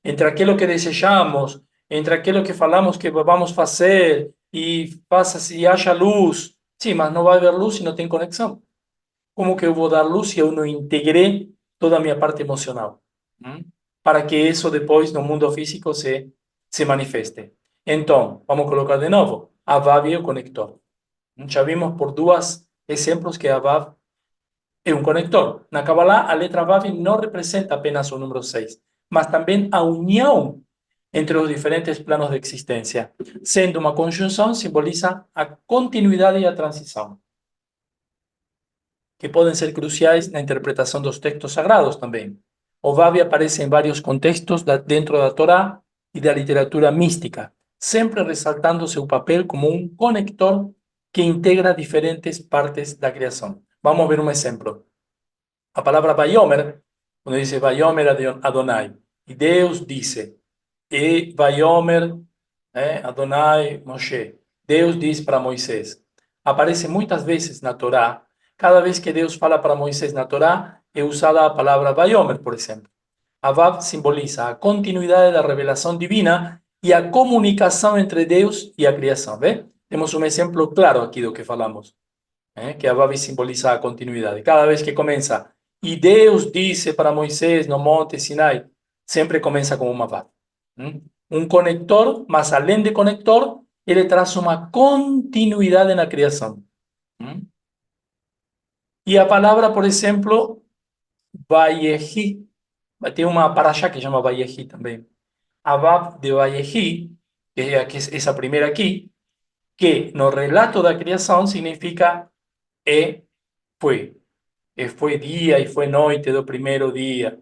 Entre aquilo que desejamos, entre aquilo que falamos que vamos fazer, e passa se haja luz. Sim, mas não vai haver luz se não tem conexão. Como que eu vou dar luz se eu não integrei toda a minha parte emocional? Para que isso depois no mundo físico se manifeste. Então, vamos colocar de novo. A Vav é o conector. Já vimos por dois exemplos que a Vav é um conector. Na Kabbalah, a letra Vav não representa apenas o número 6, mas também a união entre os diferentes planos de existência. Sendo uma conjunção, simboliza a continuidade e a transição, que podem ser cruciais na interpretação dos textos sagrados também. O Vav aparece em vários contextos dentro da Torá e da literatura mística, sempre ressaltando seu papel como um conector que integra diferentes partes da criação. Vamos ver um exemplo. A palavra Vayomer, quando diz Vayomer Adonai, e Deus disse, e Vayomer Adonai Moshe, Deus diz para Moisés. Aparece muitas vezes na Torá. Cada vez que Deus fala para Moisés na Torá, é usada a palavra Vayomer, por exemplo. A Vav simboliza a continuidade da revelação divina e a comunicação entre Deus e a criação. Temos um exemplo claro aqui do que falamos, que a Vav simboliza a continuidade. Cada vez que começa, e Deus disse para Moisés no Monte Sinai, sempre começa com uma Vav. Um conector, mas além de conector, ele traz uma continuidade na criação. E a palavra, por exemplo, Vayehi, tem uma paraxá que chama Vayehi também. A Vav de Vayehi, que é essa primeira aqui, que no relato da criação significa foi. Foi dia e foi noite do primeiro dia.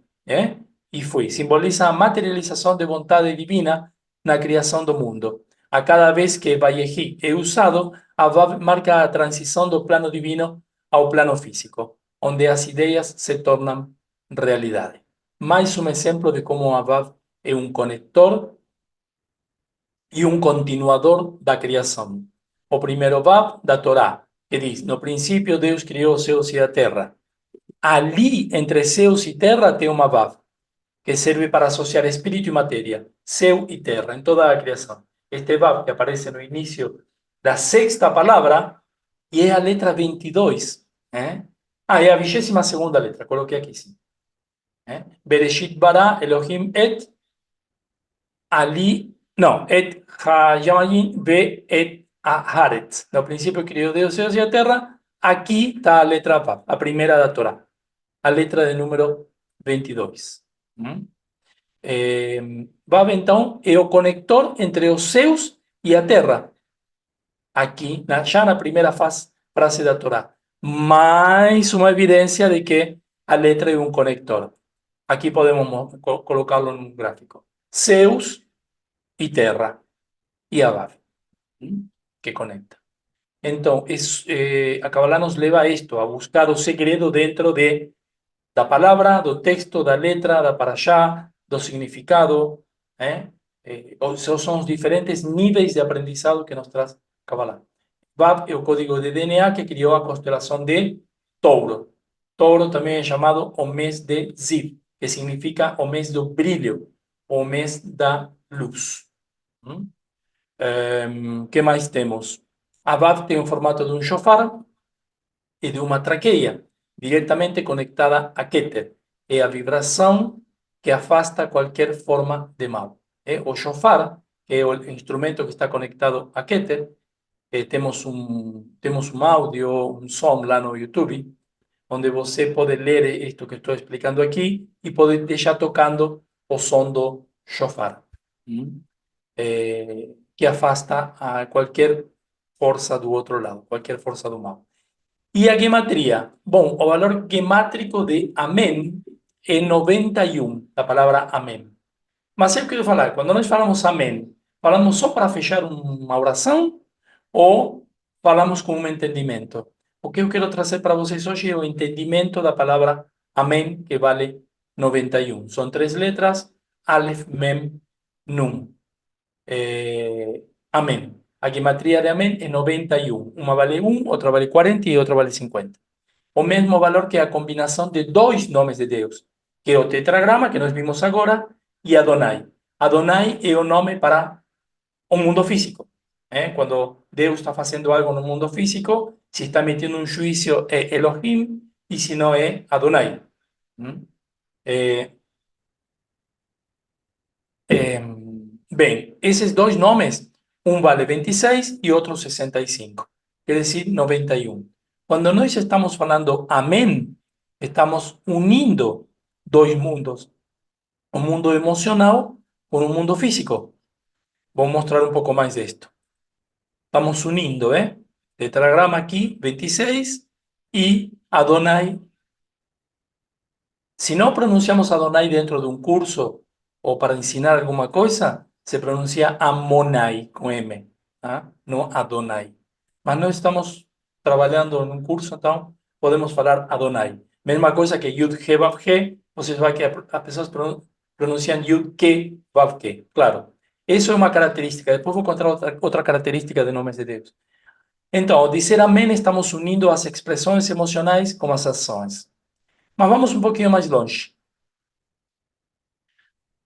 E foi. Simboliza a materialização de vontade divina na criação do mundo. A cada vez que Vayehi é usado, a Vav marca a transição do plano divino ao plano físico, onde as ideias se tornam realidade. Mais um exemplo de como a Vav é um conector e um continuador da criação. O primeiro Vav da Torá, que diz, no princípio Deus criou os céus e a terra. Ali, entre céus e terra, tem uma Vav, que serve para associar espírito e matéria, céu e terra, em toda a criação. Este Vav, que aparece no início da sexta palavra, e é a letra 22. Ah, é a 22ª letra, coloquei aqui sim. Bereshit bara Elohim et ali, não, et hayayin ve et haaretz. No princípio criou Deus os céus e a terra. Aqui está a letra Vav, a primeira da Torá, a letra de número 22. Vav, então, é o conector entre os céus e a terra. Aqui, já na primeira frase da Torá. Mais uma evidência de que a letra é um conector. Aqui podemos colocá-lo num gráfico. Céus e terra. E a Vav, que conecta. Então, a Kabbalah nos leva a isto, a buscar o segredo dentro da palavra, do texto, da letra, da parashá, do significado. São os diferentes níveis de aprendizado que nos traz Kabbalah. Vav é o código de DNA que criou a constelação de Touro. Touro também é chamado o mês de Ziv, que significa o mês do brilho, o mês da luz. Que mais temos? A Vav tem o formato de um shofar e de uma traqueia, diretamente conectada a Keter. É a vibração que afasta qualquer forma de mal. O shofar, que é o instrumento que está conectado a Keter, temos um áudio, um som lá no YouTube, onde você pode ler isto que estou explicando aqui e pode deixar tocando o som do shofar, que afasta a qualquer força do outro lado, qualquer força do mal. E a gematria? Bom, o valor gemátrico de amém é 91, a palavra amém. Mas eu quero falar, quando nós falamos amém, falamos só para fechar uma oração ou falamos com um entendimento? O que eu quero trazer para vocês hoje é o entendimento da palavra amém, que vale 91. São 3 letras, Aleph, Mem, Nun. Amém. A gematria de amém é 91. Uma vale 1, outra vale 40 e outra vale 50. O mesmo valor que a combinação de 2 nomes de Deus, que é o tetragrama, que nós vimos agora, e Adonai. Adonai é o nome para o mundo físico. Quando Deus está fazendo algo no mundo físico, se está metendo um juízo é Elohim, e se não é Adonai. Bem, esses 2 nomes, um vale 26 e outro 65, quer dizer 91. Quando nós estamos falando amém, estamos unindo 2 mundos, o mundo emocional com o mundo físico. Vou mostrar um pouco mais disto. Estamos unindo, Tetragrama aqui, 26, e Adonai. Se não pronunciamos Adonai dentro de um curso ou para ensinar alguma coisa, se pronuncia Amonai, com M, não Adonai. Mas nós estamos trabalhando num curso, então podemos falar Adonai. Mesma coisa que Yud He Vav He, vocês vão que as pessoas pronunciam Yud Ke Vav Ke. Claro, isso é uma característica. Depois vou contar outra característica de nomes de Deus. Então, ao dizer amém, estamos unindo as expressões emocionais com as ações. Mas vamos um pouquinho mais longe.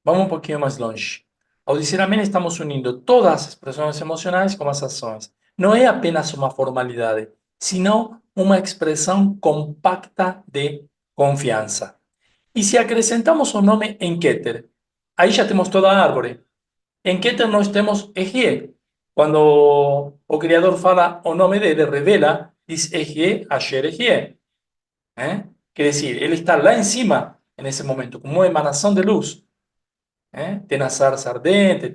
Vamos um pouquinho mais longe. Ao dizer amém, estamos unindo todas as expressões emocionais com as ações. Não é apenas uma formalidade, sino uma expressão compacta de confiança. E se acrescentamos o nome em Keter, aí já temos toda a árvore. Em Keter nós temos Egie. Quando o Criador fala o nome dele, revela, diz Egie, Asher Egie. Quer dizer, ele está lá em cima, nesse momento, como uma emanação de luz. Tem a sarça ardente,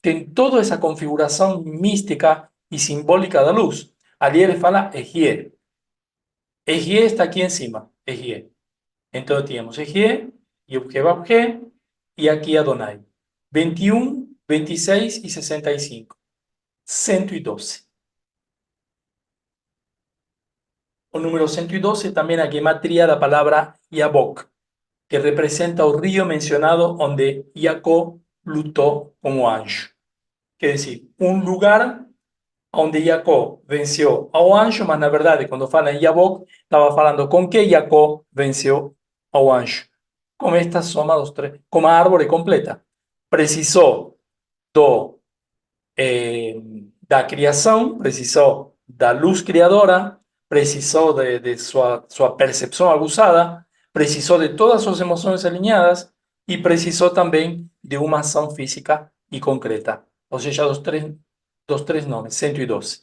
tem toda essa configuração mística e simbólica da luz. Ali ele fala Egie. Egie está aqui em cima, Egie. Então tínhamos Egie, Yud-He-Vav-He, e aqui Adonai. 21, 26 e 65. 112. O número 112 também é a gematria da palavra Yabok, que representa o rio mencionado onde Jacó lutou como anjo. Quer dizer, um lugar onde Jacó venceu ao anjo, mas na verdade, quando fala em Yabok, estava falando com que Jacó venceu ao anjo. Com esta soma dos três, com a árvore completa. Precisou da criação, precisou da luz criadora, precisou de sua percepção aguçada, precisou de todas suas emoções alinhadas e precisou também de uma ação física e concreta. Ou seja, dos três nomes, 112.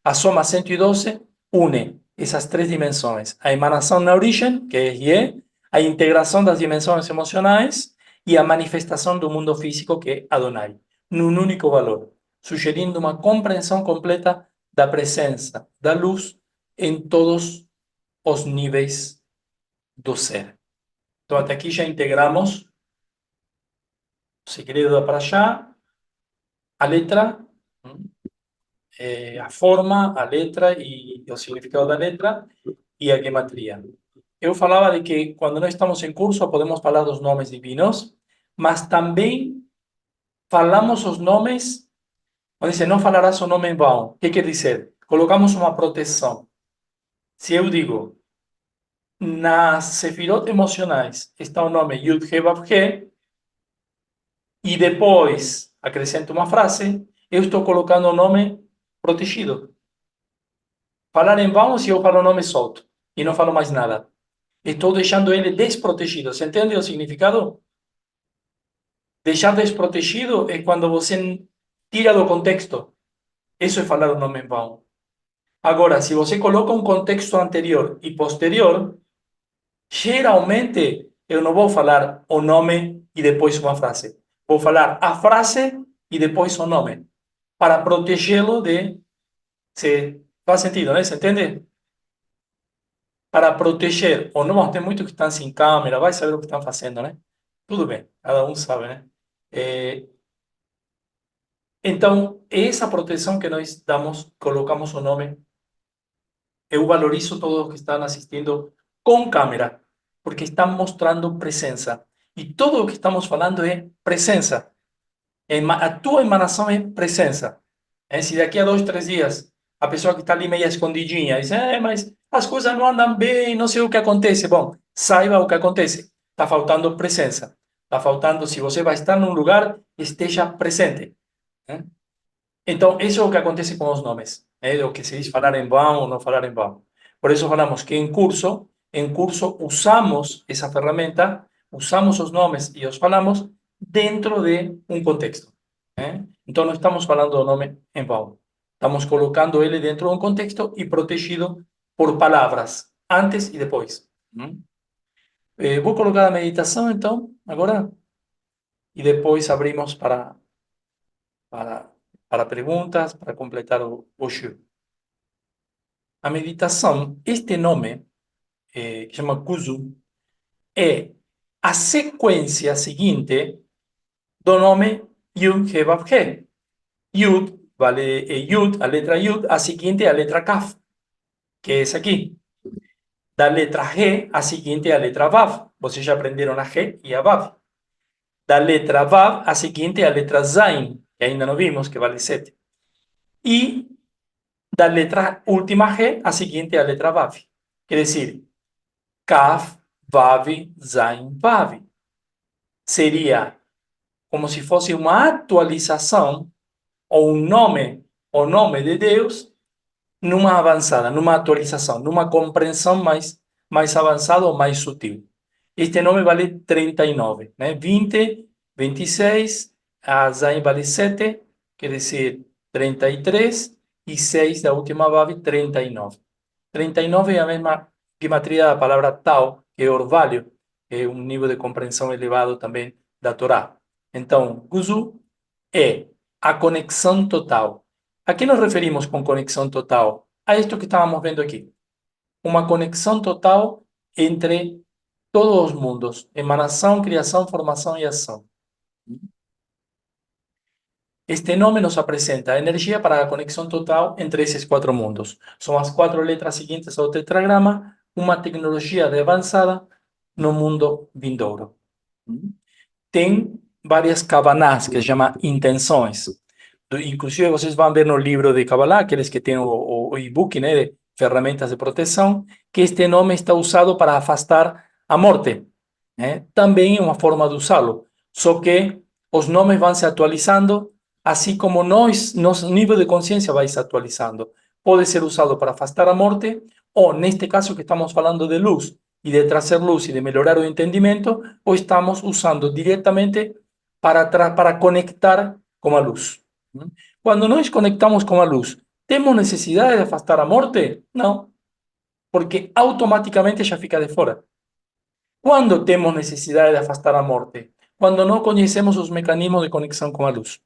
A soma 112 une essas três dimensões. A emanação na origem, que é Ye, a integração das dimensões emocionais e a manifestação do mundo físico, que é Adonai, num único valor, sugerindo uma compreensão completa da presença da luz em todos os níveis do ser. Então, até aqui já integramos o segredo da Parashá, a letra, a forma, a letra e o significado da letra e a gematria. Eu falava de que quando nós estamos em curso podemos falar dos nomes divinos, mas também falamos os nomes, quando diz não falarás o nome em vão. O que quer dizer? Colocamos uma proteção. Se eu digo, nas sefirot emocionais está o nome Yud He Vav He, e depois acrescento uma frase, eu estou colocando o nome protegido. Falar em vão se eu falo o nome solto e não falo mais nada. Estou deixando ele desprotegido. Você entende o significado? Deixar desprotegido é quando você tira do contexto. Isso é falar o nome em vão. Agora, se você coloca um contexto anterior e posterior, geralmente eu não vou falar o nome e depois uma frase. Vou falar a frase e depois o nome, para protegê-lo de... Se faz sentido, né? Você entende? Para proteger ou não, tem muitos que estão sem câmera, vai saber o que estão fazendo, né? Tudo bem, cada um sabe, né? Então, essa proteção que nós damos, colocamos o nome, eu valorizo todos que estão assistindo com câmera, porque estão mostrando presença. E tudo o que estamos falando é presença. A tua emanação é presença. Se daqui a 2, 3 dias a pessoa que está ali meio escondidinha diz, mas as coisas não andam bem, não sei o que acontece. Bom, saiba o que acontece. Está faltando presença. Está faltando, se você vai estar num lugar, esteja presente. Então, isso é o que acontece com os nomes. É o que se diz falar em vão ou não falar em vão. Por isso falamos que em curso usamos essa ferramenta, usamos os nomes e os falamos dentro de um contexto. Então, não estamos falando do nome em vão. Estamos colocando ele dentro de um contexto e protegido por palavras, antes e depois. Vou colocar a meditação, então, agora, e depois abrimos para, para perguntas, para completar o shiur. A meditação, este nome, que chama Kuzu, é a sequência seguinte do nome Yud He Vav He. Yud, vale, Yud, a letra Yud, a seguinte é a letra Kaf, que é essa aqui. Da letra He, a seguinte é a letra Vav. Vocês já aprenderam a He e a Vav. Da letra Vav, a seguinte é a letra Zain, que ainda não vimos, que vale 7. E da letra última He, a seguinte é a letra Vav. Quer dizer, Kaf, Vav, Zain, Vav. Seria como se fosse uma atualização ou o nome de Deus numa avançada, numa atualização, numa compreensão mais avançada ou mais sutil. Este nome vale 39, né? 20, 26, a Zain vale 7, quer dizer 33, e 6 da última Vav, 39. 39 é a mesma gematria da palavra Tau, que é orvalho, que é um nível de compreensão elevado também da Torá. Então, Guzu é a conexão total. A que nos referimos com conexão total? A isto que estávamos vendo aqui. Uma conexão total entre todos os mundos. Emanação, criação, formação e ação. Este nome nos apresenta a energia para a conexão total entre esses 4 mundos. São as 4 letras seguintes ao tetragrama, uma tecnologia de avançada no mundo vindouro. Tem várias kavanás, que se chama intenções. Inclusive, vocês vão ver no livro de Kabbalah, aqueles que têm o e-book, né, de ferramentas de proteção, que este nome está usado para afastar a morte. Também é uma forma de usá-lo. Só que os nomes vão se atualizando, assim como nosso nível de consciência vai se atualizando. puede ser usado para afastar a morte, o neste caso que estamos falando de luz y de trazer luz y de melhorar o entendimiento, o estamos usando directamente para conectar con a luz. Cuando nos conectamos con a luz, ¿temos necesidade de afastar a morte? Não, porque automaticamente já fica de fora. Quando temos necessidade de afastar a morte? Quando não conhecemos os mecanismos de conexão com a luz.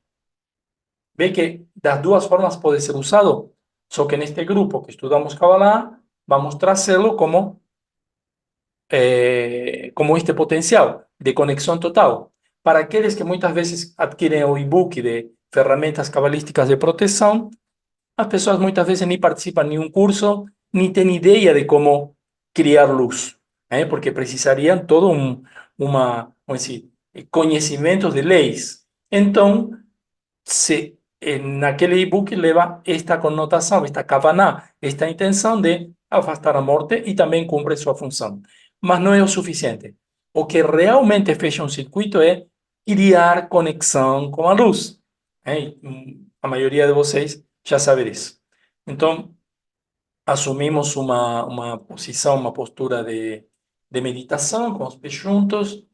Ve que das duas formas pode ser usado, só que neste grupo que estudamos Kabbalah, vamos trazê-lo como este potencial de conexão total. Para aqueles que muitas vezes adquirem o e-book de ferramentas cabalísticas de proteção, as pessoas muitas vezes nem participam de um curso, nem têm ideia de como criar luz, porque precisariam todo vamos dizer, conhecimentos de leis. Então, naquele e-book leva esta conotação, esta kavaná, esta intenção de afastar a morte e também cumpre sua função. Mas não é o suficiente. O que realmente fecha um circuito é criar conexão com a luz. A maioria de vocês já sabe disso. Então, assumimos uma posição, uma postura de meditação, com os pés juntos,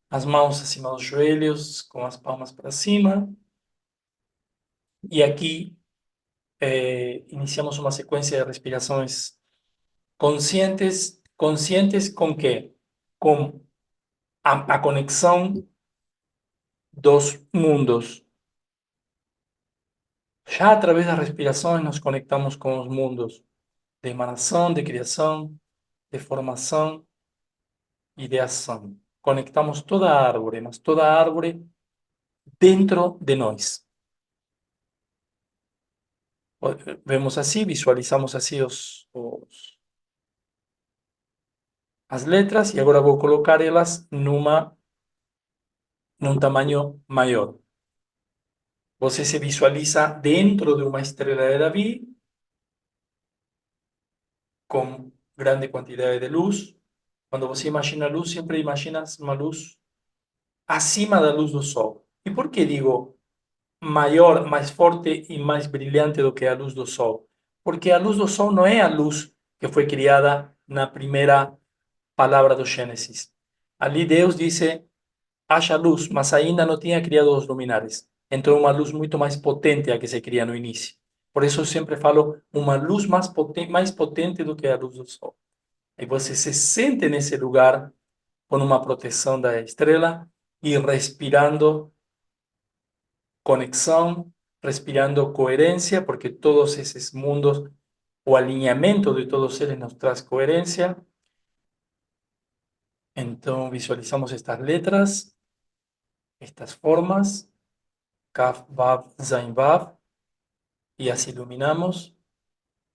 as mãos acima dos joelhos, com as palmas para cima. E aqui iniciamos uma sequência de respirações conscientes. Conscientes com quê? Com a conexão dos mundos. Já através das respirações nos conectamos com os mundos de emanação, de criação, de formação e de ação. Conectamos toda a árvore, mas toda a árvore dentro de nós. Vemos assim, visualizamos assim as letras e agora vou colocar elas num tamanho maior. Você se visualiza dentro de uma estrela de Davi com grande quantidade de luz. Quando você imagina luz, sempre imagina uma luz acima da luz do sol. E por que digo maior, mais forte e mais brilhante do que a luz do sol? Porque a luz do sol não é a luz que foi criada na primeira palavra do Gênesis. Ali Deus disse, haja luz, mas ainda não tinha criado os luminares. Então, uma luz muito mais potente a que se cria no início. Por isso, eu sempre falo uma luz mais potente do que a luz do sol. E você se sente nesse lugar com uma proteção da estrela e respirando conexão, respirando coerência, porque todos esses mundos, o alinhamento de todos eles nos traz coerência. Então, visualizamos estas letras, estas formas, Kaf, Vav, Zain, Vav, y as iluminamos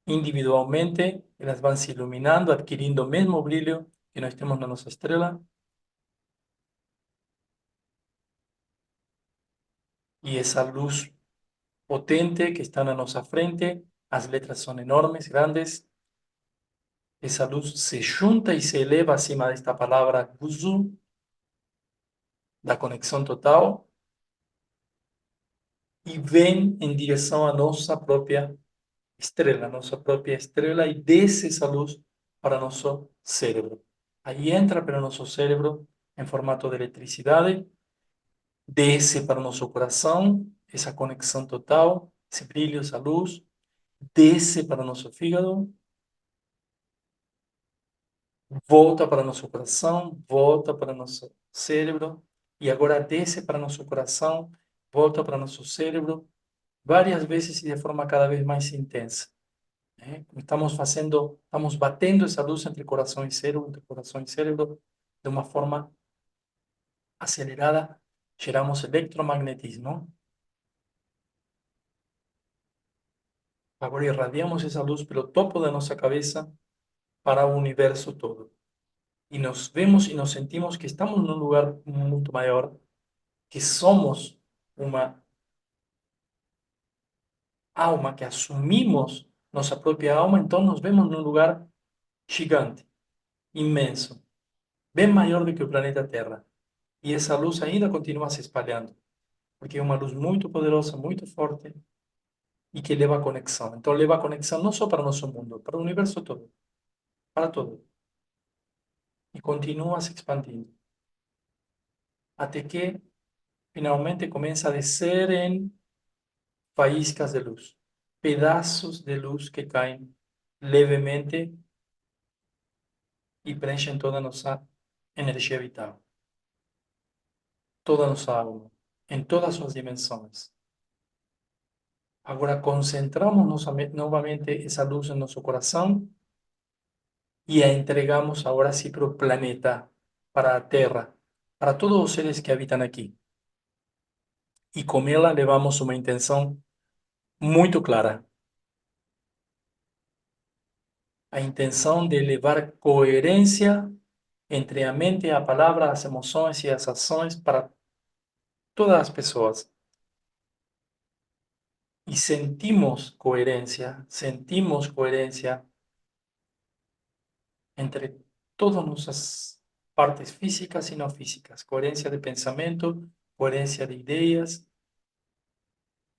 individualmente, elas vão se iluminando, adquirindo o mesmo brilho que nós temos na nossa estrela. E essa luz potente que está na nossa frente, as letras são enormes, grandes. Essa luz se junta e se eleva acima desta palavra Guzu, da conexão total, e vem em direção à nossa própria estrela, e desce essa luz para nosso cérebro. Aí entra para nosso cérebro em formato de eletricidade, desce para nosso coração, essa conexão total, esse brilho, essa luz, desce para nosso fígado, volta para nosso coração, volta para nosso cérebro, e agora desce para nosso coração, volta para nosso cérebro, várias vezes e de forma cada vez mais intensa. Estamos batendo essa luz entre coração e cérebro, de uma forma acelerada, geramos eletromagnetismo. Agora irradiamos essa luz pelo topo da nossa cabeça para o universo todo. E nos vemos e nos sentimos que estamos num lugar muito maior, que somos uma alma, que assumimos nossa própria alma, então nos vemos num lugar gigante, imenso, bem maior do que o planeta Terra. E essa luz ainda continua se espalhando, porque é uma luz muito poderosa, muito forte, e que leva conexão. Então, leva conexão não só para o nosso mundo, para o universo todo, para todo. E continua se expandindo, até que finalmente começa a descer em faíscas de luz, pedaços de luz que caem levemente e preenchem toda a nossa energia vital, toda a nossa alma, em todas as suas dimensões. Agora concentramos novamente essa luz em nosso coração e a entregamos agora sim para o planeta, para a Terra, para todos os seres que habitam aqui. E com ela levamos uma intenção muito clara. A intenção de levar coerência entre a mente, a palavra, as emoções e as ações para todas as pessoas. Y sentimos coherencia entre todas nuestras partes físicas y no físicas, coherencia de pensamiento, coherencia de ideas,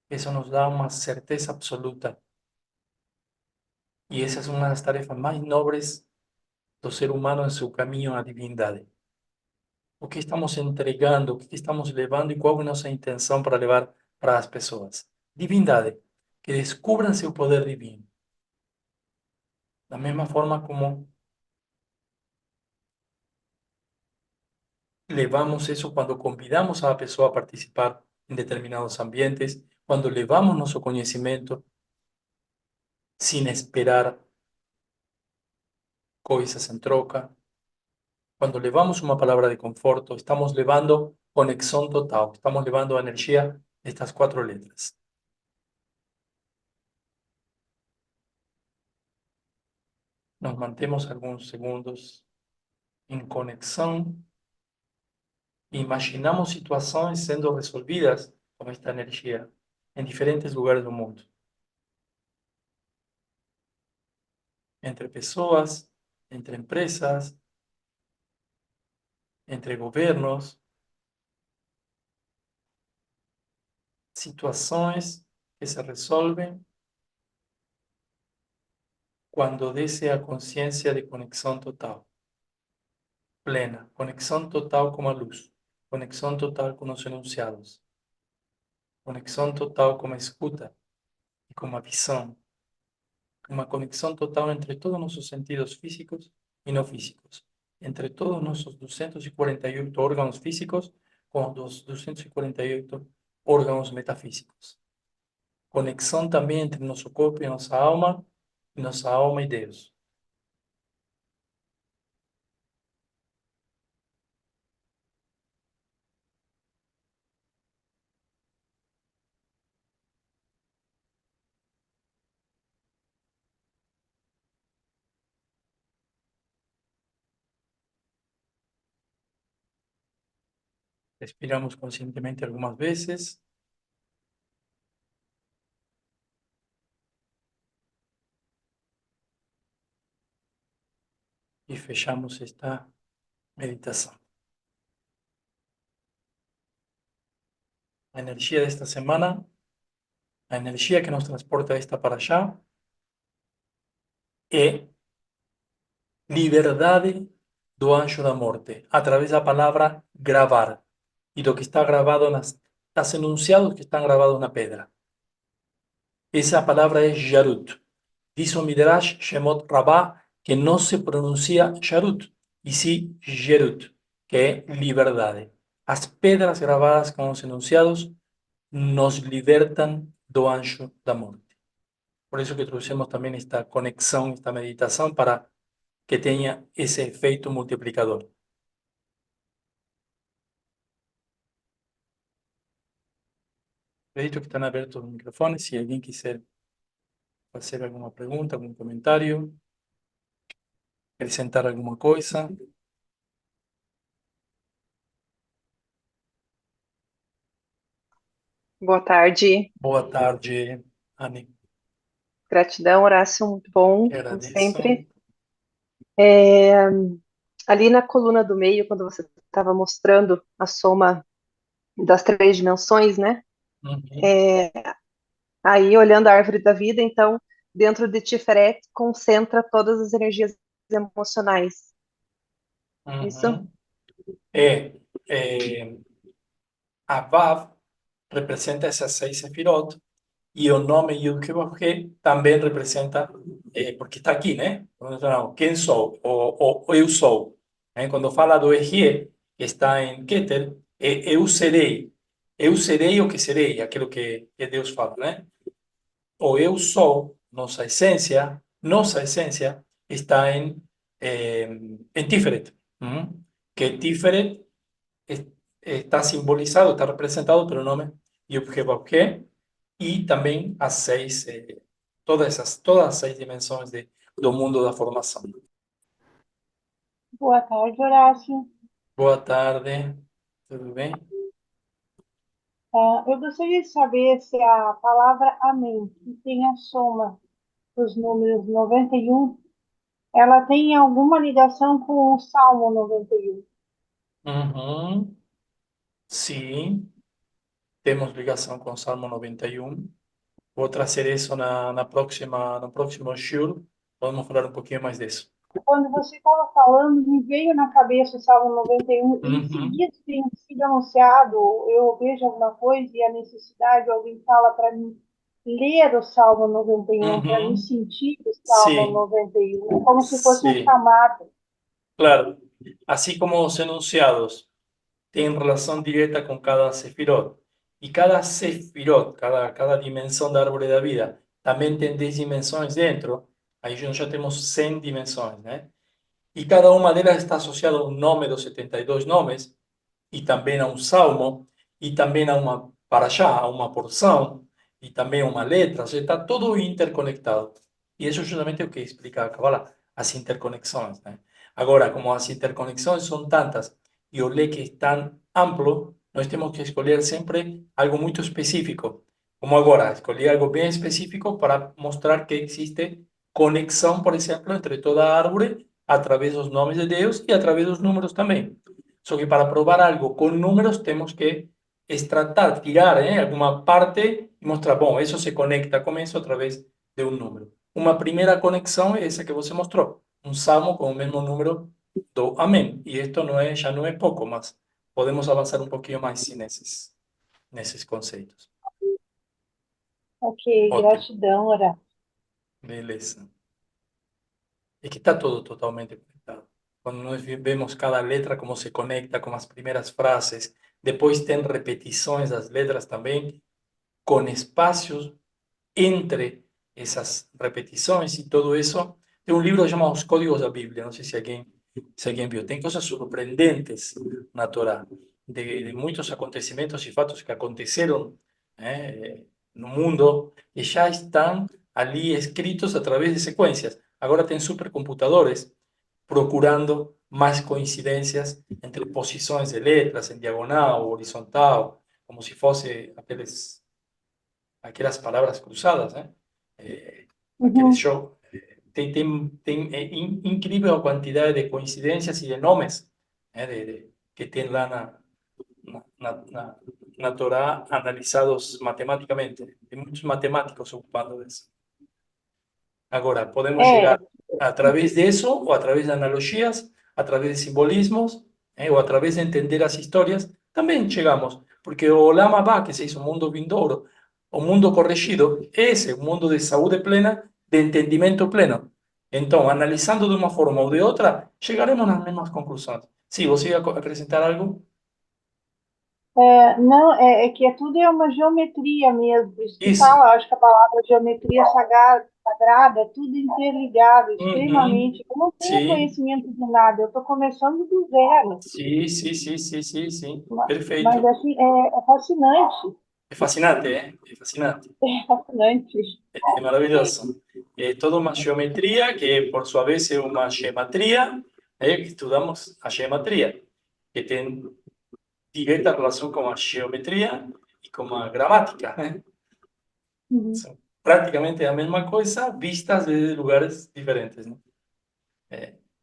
eso nos da una certeza absoluta. Y esa es una de las tarefas más nobles del ser humano en su camino a la divinidad. O que estamos entregando, o que estamos levando y cuál es nuestra intención para llevar para las personas. Divindad, que descubran su poder divino. Da mesma forma como levamos eso cuando convidamos a la persona a participar en determinados ambientes, cuando levamos nuestro conocimiento sin esperar cosas en troca, cuando levamos una palabra de conforto, estamos levando conexión total, estamos levando energía de estas 4 letras. Nos mantemos algunos segundos en conexión. Imaginamos situaciones siendo resolvidas con esta energía en diferentes lugares del mundo. Entre personas, entre empresas, entre gobiernos, situaciones que se resuelven cuando desea conciencia de conexión total, plena, conexión total con la luz, conexión total con los enunciados, conexión total con la escuta y con la visión, una conexión total entre todos nuestros sentidos físicos y no físicos, entre todos nuestros 248 órganos físicos con los 248 órganos metafísicos. Conexión también entre nuestro cuerpo y nuestra alma y Dios. Respiramos conscientemente algunas veces y fechamos esta meditación. La energía de esta semana, la energía que nos transporta de esta para allá, es liberdade do anjo da morte, através da palavra gravar e do que está gravado nas enunciados que estão gravados na pedra. Essa palavra é Jarut. Diz o Midrash Shemot Rabbah que não se pronuncia Jarut, e sim Gerut, que é liberdade. As pedras gravadas com os enunciados nos libertam do anjo da morte. Por isso que trouxemos também esta conexão, esta meditação, para que tenha esse efeito multiplicador. Acredito que están abiertos los micrófonos. Si alguien quiser hacer alguna pregunta, algún comentario, acrescentar alguna cosa. Boa tarde, Boa tarde, Anne. gratidão, Horácio, muito bom, Te como agradeço. sempre. Ali na coluna do meio, quando você estava mostrando a soma das 3 dimensões, né? Uhum. Aí, olhando a árvore da vida, então, dentro de Tiferet, concentra todas as energias emocionais. Isso? Uhum. É, é, a Vav representa essas seis sefirot e o nome Yud-Heh-Vav-Heh também representa, porque está aqui, né? Quando fala, quem sou? O eu sou. Quando fala do Ehyeh, que está em Keter, é eu serei. Eu serei o que serei, aquilo que Deus fala, né? O eu sou, nossa essência está em Tiferet. Que Tiferet es- está simbolizado, está representado pelo nome Yud-Heh-Vav-Heh e também as seis, todas as seis dimensões do mundo da formação. Boa tarde, Horácio. Boa tarde, tudo bem? Eu gostaria de saber se a palavra amém, que tem a soma dos números 91, ela tem alguma ligação com o Salmo 91. Uhum. Sim, temos ligação com o Salmo 91. Vou trazer isso no próximo shiur. Vamos falar um pouquinho mais disso. Quando você estava falando, me veio na cabeça o Salmo 91, e em Uhum. seguida tem sido anunciado, eu vejo alguma coisa e a necessidade, alguém fala para mim ler o Salmo 91, para mim Uhum. sentir o Salmo Sim, 91, é como se fosse um sim, chamado. claro. Así como os enunciados tienen relación directa con cada sefirot. Y cada sefirot, cada dimensão da árvore da vida, também tem 10 dimensões dentro. Aí nós já temos 100 dimensões, né? E cada uma delas está associada a um nome dos 72 nomes, e também a um salmo, e também a uma paraxá, a uma porção, e também a uma letra, ou seja, está tudo interconectado. E isso é justamente o que explica a Kabbalah, as interconexões, né? Agora, como as interconexões são tantas e o leque é tão amplo, nós temos que escolher sempre algo muito específico. Como agora, escolhi algo bem específico para mostrar que existe conexão, por exemplo, entre toda a árvore, através dos nomes de Deus e através dos números também. Só que para probar algo con números tenemos que extractar, tirar alguna parte y mostrar, bueno, eso se conecta con eso a través de un número. Una primera conexión es esa que você mostró, un salmo con el mismo número do amén. Y esto no es, ya no es poco más. Podemos avanzar un poquito más sin esos conceptos. Ok, Ótimo, gratidão, Horácio. beleza. Es que está todo totalmente conectado. Cuando nos vemos cada letra, cómo se conecta con las primeras frases, después ten repeticiones las letras también, con espacios entre esas repeticiones y todo eso. Tem un libro llamado Os Códigos da Bíblia, no sé si alguien vio. Tem cosas sorprendentes na Torá, de muchos acontecimientos y fatos que aconteceron no mundo, que ya están ali escritos a través de secuencias. Agora tem supercomputadores procurando más coincidencias entre posiciones de letras en diagonal o horizontal, como si fuese aquelas palavras cruzadas, né? Aquele Uhum. show. Incrível a quantidade de coincidências e de nomes que tem lá na Torá analisados matematicamente. Tem muitos matemáticos ocupando isso. Agora, podemos É, chegar a través de eso, o a través de analogías, a través de simbolismos, o a través de entender as histórias, também chegamos. Porque o Lama Abá, que se hizo o mundo vindouro, o mundo corrigido, é esse, o mundo de saúde plena, de entendimento pleno. Então, analisando de uma forma ou de outra, chegaremos nas mesmas conclusões. Sim, você ia acrescentar algo? não, é que tudo é uma geometria mesmo. Por isso que Isso. fala, acho que a palavra geometria sagrada, é tudo interligado, Uhum. extremamente. Eu não tenho Sim, conhecimento de nada, eu estou começando do zero. sim, sim, sim, sim, sim, sim. Mas Perfeito. assim, é fascinante. É fascinante, é? É fascinante. É fascinante. É maravilhoso. É toda uma geometria que, por sua vez, é uma gematria, que estudamos a gematria, que tem direta relação com a geometria e com a gramática, né? Uhum. São praticamente a mesma coisa, vistas de lugares diferentes, né?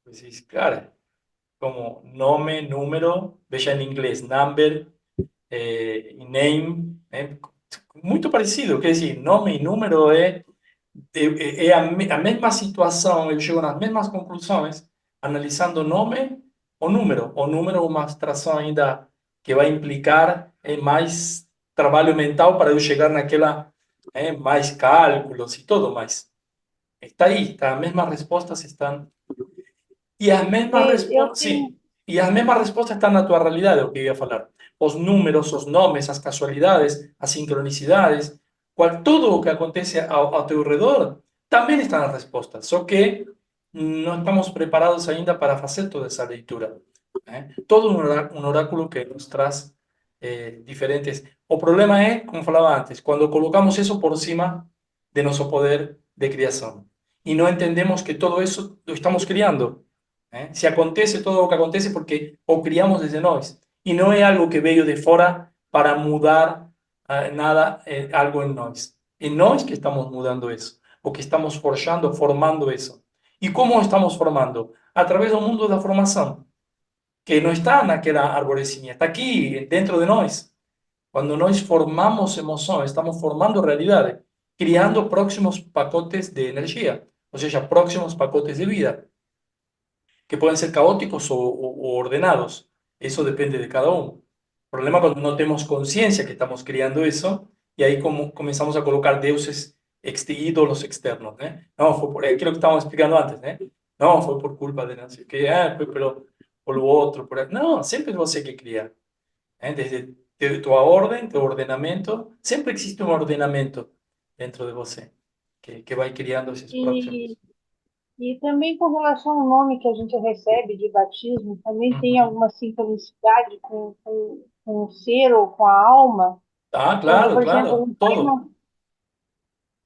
Pues, claro, como nome, número, veja em inglês, number, name, muito parecido, quer dizer, nome e número é a mesma situação, eu chego nas mesmas conclusões, analisando nome ou número. O número é uma abstração ainda que vai implicar mais trabalho mental para eu chegar naquela, mais cálculos e tudo, mas está aí, tá, as mesmas respostas estão. E as mesmas Eu respostas, tenho. sim, e as mesmas respostas estão na tua realidade, é o que eu ia falar. Os números, os nomes, as casualidades, as sincronicidades, tudo o que acontece ao teu redor, também está nas respostas. Só que não estamos preparados ainda para fazer toda essa leitura. Todo um oráculo que nos traz diferentes. O problema é, como falava antes, quando colocamos isso por cima de nosso poder de criação. E não entendemos que todo isso lo estamos criando. Se acontece todo o que acontece porque o criamos desde nós. E não é algo que veio de fora para mudar nada, algo em nós. É nós que estamos mudando isso, o que estamos forjando, formando isso. E como estamos formando? Através do mundo da formação, que não está naquela arvorezinha, está aqui dentro de nós. Quando nós formamos emoções, estamos formando realidade, criando próximos pacotes de energia, ou seja, próximos pacotes de vida que pueden ser caóticos o ordenados. Eso depende de cada uno. El problema es cuando no tenemos conciencia que estamos creando eso y ahí como comenzamos a colocar deuses ídolos externos, ¿eh? No, fue por aquilo que estábamos explicando antes, ¿eh? No, fue por culpa de no sé qué, pero por lo otro, no, siempre es você que cría, ¿eh? Desde tu orden, tu ordenamiento, siempre existe un ordenamiento dentro de você que va criando esos E, próximos. e também com relação ao nome que a gente recebe de batismo, também tem Uhum. alguma sincronicidade com o ser ou com a alma. Ah, Como, claro, por exemplo, claro, não faz todo.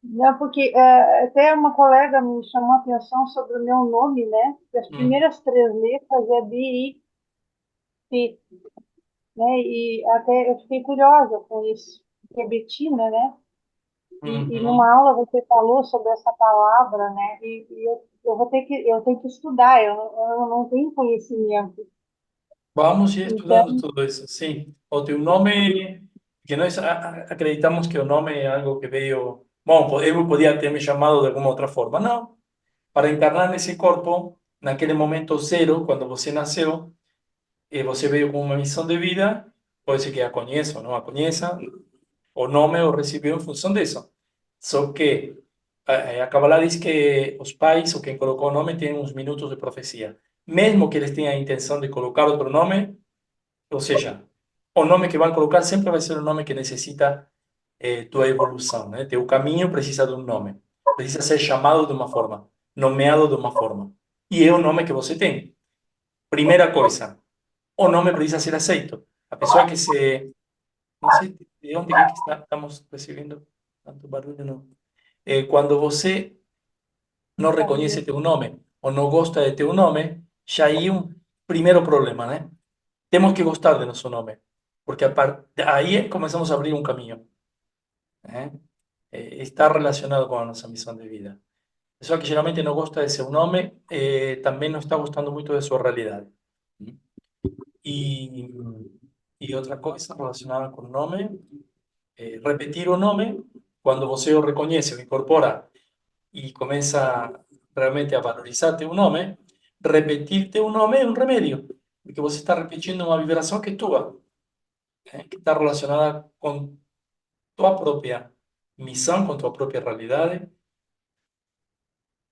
né, porque até uma colega me chamou a atenção sobre o meu nome, né? Que as Uhum. primeiras três letras é B-I-T, né? E até eu fiquei curiosa com isso, que é Betina, né? E numa Uhum. aula você falou sobre essa palavra, né? Eu tenho que estudar, eu não tenho conhecimento. Vamos ir Então, estudando todo isso, sim. O teu nome, que nós acreditamos que o nome é algo que veio. Bom, eu podia ter me chamado de alguma outra forma. Não. Para encarnar nesse corpo, naquele momento zero, quando você nasceu, e você veio com uma missão de vida, pode ser que a conheça ou não a conheça, o nome o recebeu em função disso. Só que a Kabbalah diz que os pais, ou quem colocou o nome, tem uns minutos de profecia. Mesmo que eles tenham a intenção de colocar outro nome, ou seja, o nome que vão colocar sempre vai ser o nome que necessita tua evolução, né? Teu caminho precisa de um nome. Precisa ser chamado de uma forma, nomeado de uma forma. E é o nome que você tem. Primeira coisa, o nome precisa ser aceito. A pessoa que se... Não sei de onde é que estamos recebendo tanto barulho, não. Quando você não reconhece teu nome ou não gosta de teu nome, já aí um primeiro problema, né? Temos que gostar de nosso nome, porque aí começamos a abrir um caminho, né? Está relacionado com a nossa missão de vida. A pessoa que geralmente não gosta de seu nome, também não está gostando muito de sua realidade. E, e outra coisa relacionada com o nome, repetir o nome, quando você o reconhece, o incorpora e começa realmente a valorizar teu nome, repetir teu nome é um remédio, porque você está repetindo uma vibração que é tua, que está relacionada com tua própria missão, com tua própria realidade.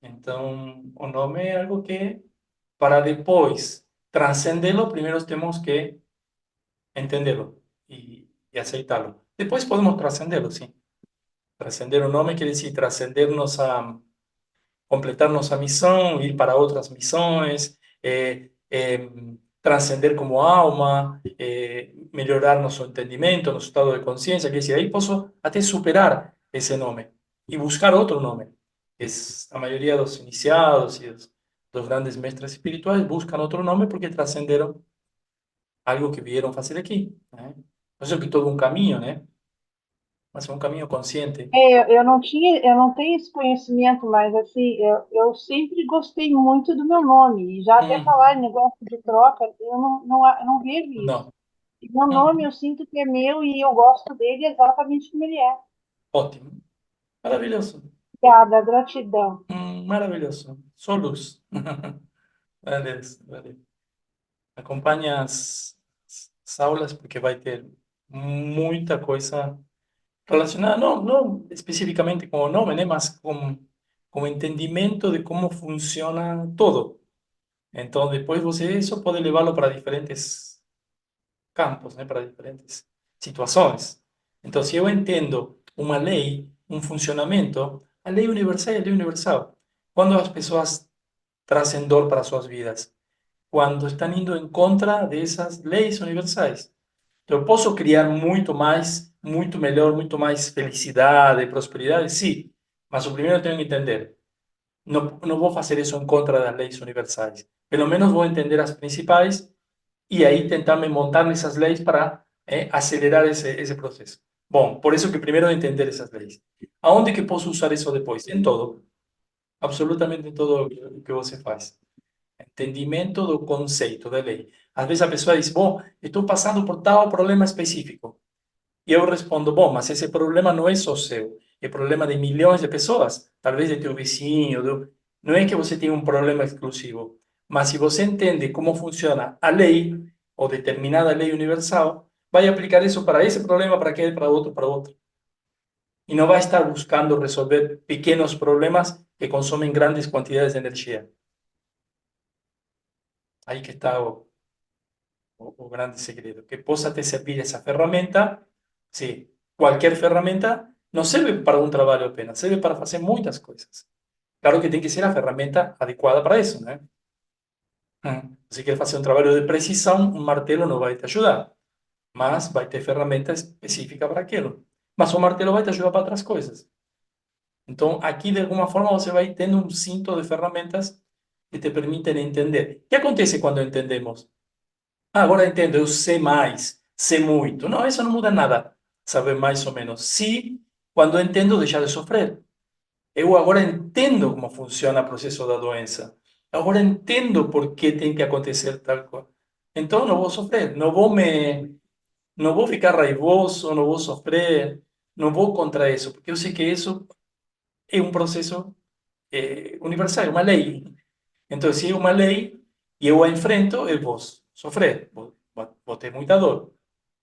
Então, o nome é algo que, para depois transcendê-lo, primeiro temos que entendê-lo e aceitá-lo. Depois podemos transcendê-lo, sim. Trascender o nome quer dizer transcender nossa completar nossa missão, ir para outras missões, transcender como alma, melhorar nosso entendimento, nosso estado de consciência, quer dizer, aí posso até superar esse nome e buscar outro nome. A maioria dos iniciados e dos grandes mestres espirituais buscam outro nome porque transcenderam algo que vieram fazer aqui, né? Por isso que todo um caminho, né? Mas é um caminho consciente. eu não tenho esse conhecimento, mas assim, eu sempre gostei muito do meu nome. E já até falar em negócio de troca, eu não vejo isso. Não. E meu nome eu sinto que é meu e eu gosto dele exatamente como ele é. Ótimo. Maravilhoso. Obrigada, gratidão. Maravilhoso. Só luz. Valeu, valeu. Acompanha as aulas porque vai ter muita coisa relacionada, não especificamente com o nome, né, mas com o entendimento de como funciona todo. Então, depois você isso pode levá-lo para diferentes campos, né, para diferentes situações. Então, se eu entendo uma lei, um funcionamento, a lei universal é a lei universal. Quando as pessoas trazem dor para suas vidas, quando estão indo em contra dessas leis universais. Então, eu posso criar muito mais, muito melhor, muito mais felicidade, prosperidade, sim, mas o primeiro eu tenho que entender. Não vou fazer isso em contra das leis universais. Pelo menos vou entender as principais e aí tentar me montar nessas leis para acelerar esse processo. Bom, por isso que primeiro é entender essas leis. Aonde que posso usar isso depois? Em todo. Absolutamente em todo o que você faz. Entendimento do conceito da lei. Às vezes a pessoa diz, bom, estou passando por tal problema específico. E eu respondo, bom, mas esse problema não é só seu, é problema de milhões de pessoas, talvez de teu vizinho, não é que você tem um problema exclusivo, mas se você entende como funciona a lei, ou determinada lei universal, vai aplicar isso para esse problema, para aquele, para outro, para outro. E não vai estar buscando resolver pequenos problemas que consomem grandes quantidades de energia. Aí que está o grande segredo, que possa te servir essa ferramenta, sim, qualquer ferramenta não serve para um trabalho apenas, serve para fazer muitas coisas. Claro que tem que ser a ferramenta adequada para isso, né? Se quer fazer um trabalho de precisão, um martelo não vai te ajudar, mas vai ter ferramenta específica para aquilo. Mas o martelo vai te ajudar para outras coisas. Então, aqui, de alguma forma, você vai tendo um cinto de ferramentas que te permitem entender. O que acontece quando entendemos? Ah, agora entendo, eu sei mais, sei muito. Não, isso não muda nada, saber mais ou menos. Se, quando eu entendo, deixar de sofrer. Eu agora entendo como funciona o processo da doença. Agora entendo por que tem que acontecer tal coisa. Então, não vou sofrer, não vou ficar raivoso, não vou sofrer, não vou contra isso, porque eu sei que isso é um processo universal, é uma lei. Então, se é uma lei e eu a enfrento, eu vou sofrer, vou ter muita dor.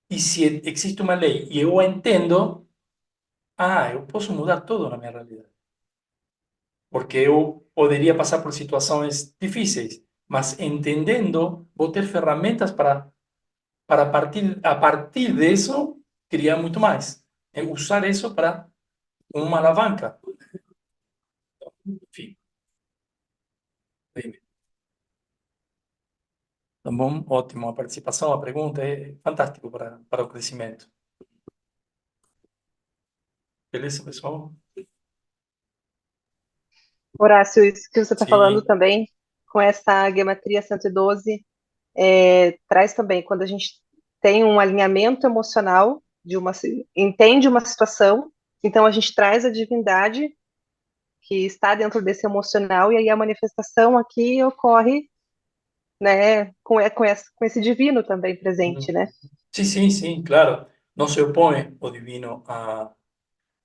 E se existe uma lei e eu a entendo, eu posso mudar tudo na minha realidade. Porque eu poderia passar por situações difíceis, mas entendendo, vou ter ferramentas para a partir disso, criar muito mais. É usar isso para uma alavanca. Enfim, tá bom? Ótimo. A participação, a pergunta é fantástico para o crescimento. Beleza, pessoal? Horácio, isso que você está falando Sim. também, com essa gematria 112, traz também, quando a gente tem um alinhamento emocional, entende uma situação, então a gente traz a divindade que está dentro desse emocional, e aí a manifestação aqui ocorre, né, com esse divino também presente, né? Sim, sim, sim, claro. Não se opõe o divino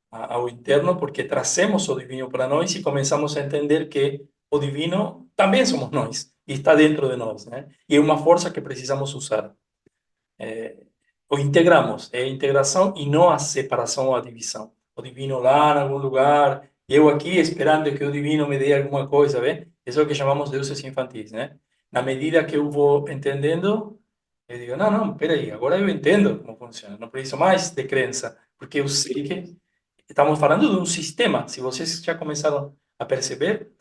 ao interno, porque trazemos o divino para nós e começamos a entender que o divino também somos nós e está dentro de nós, né? E é uma força que precisamos usar. O integramos, é a integração e não a separação ou a divisão. O divino lá em algum lugar, eu aqui esperando que o divino me dê alguma coisa, vê? Isso é o que chamamos deuses infantis, né? Na medida que eu vou entendendo, eu digo, não, peraí, agora eu entendo como funciona, não preciso mais de crença, porque eu sei que estamos falando de um sistema. Se vocês já começaram a perceber,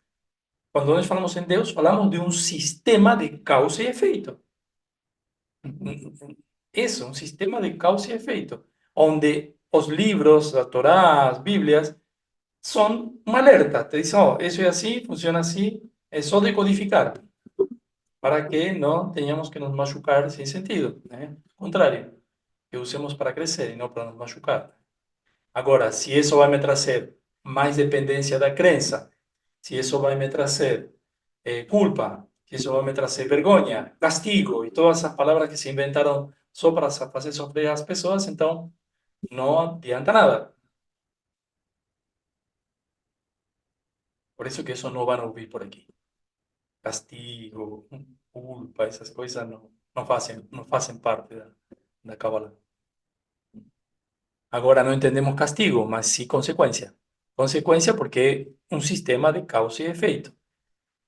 quando nós falamos em Deus, falamos de um sistema de causa e efeito. Isso, um sistema de causa e efeito, onde os livros, a Torá, as Bíblias, são um alerta. Te dizem, isso é assim, funciona assim, é só decodificar, para que não tenhamos que nos machucar sem sentido, né? Ao contrário, que usemos para crescer e não para nos machucar. Agora, se isso vai me trazer mais dependência da crença, se isso vai me trazer culpa, se isso vai me trazer vergonha, castigo e todas essas palavras que se inventaram só para fazer sofrer as pessoas, então não adianta nada. Por isso que isso não vão ouvir por aqui. Castigo, culpa, essas coisas não fazem parte da Kabbalah. Agora não entendemos castigo, mas sim consequência. Consequência porque é um sistema de causa e efeito.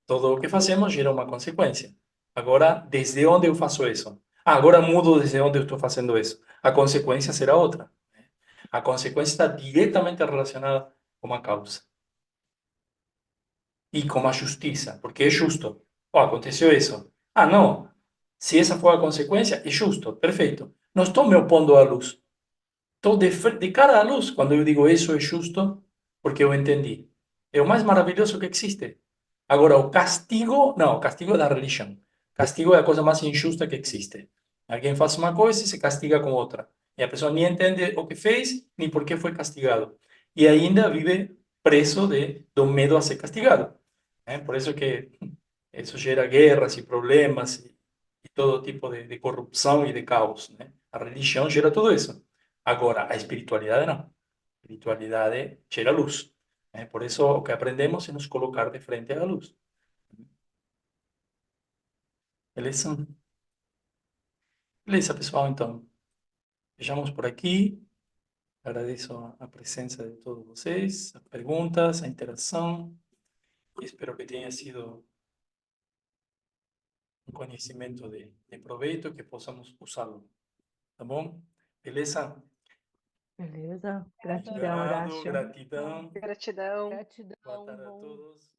Tudo o que fazemos gera uma consequência. Agora, desde onde eu faço isso? Ah, agora mudo desde onde eu estou fazendo isso. A consequência será outra. A consequência está diretamente relacionada com a causa. E com a justiça, porque é justo. Oh, aconteceu isso. Ah, não. Se essa foi a consequência, é justo, perfeito. Não estou me opondo à luz. Estou de cara à luz quando eu digo isso é justo, porque eu entendi. É o mais maravilhoso que existe. Agora, o castigo, não, o castigo é da religião. Castigo é a coisa mais injusta que existe. Alguém faz uma coisa e se castiga com outra. E a pessoa nem entende o que fez, nem por que foi castigado. E ainda vive preso do medo a ser castigado. Por isso que isso gera guerras e problemas e todo tipo de corrupção e de caos. A religião gera tudo isso. Agora, a espiritualidade não. A espiritualidade gera luz. Por isso, o que aprendemos é nos colocar de frente à luz. Beleza? Beleza, pessoal, então. Fechamos por aqui. Agradeço a presença de todos vocês, as perguntas, a interação. E espero que tenha sido um conhecimento de proveito, que possamos usá-lo. Tá bom? Beleza? Beleza? Gratidão, Obrigado, Horácio. gratidão. Gratidão. Boa tarde a todos.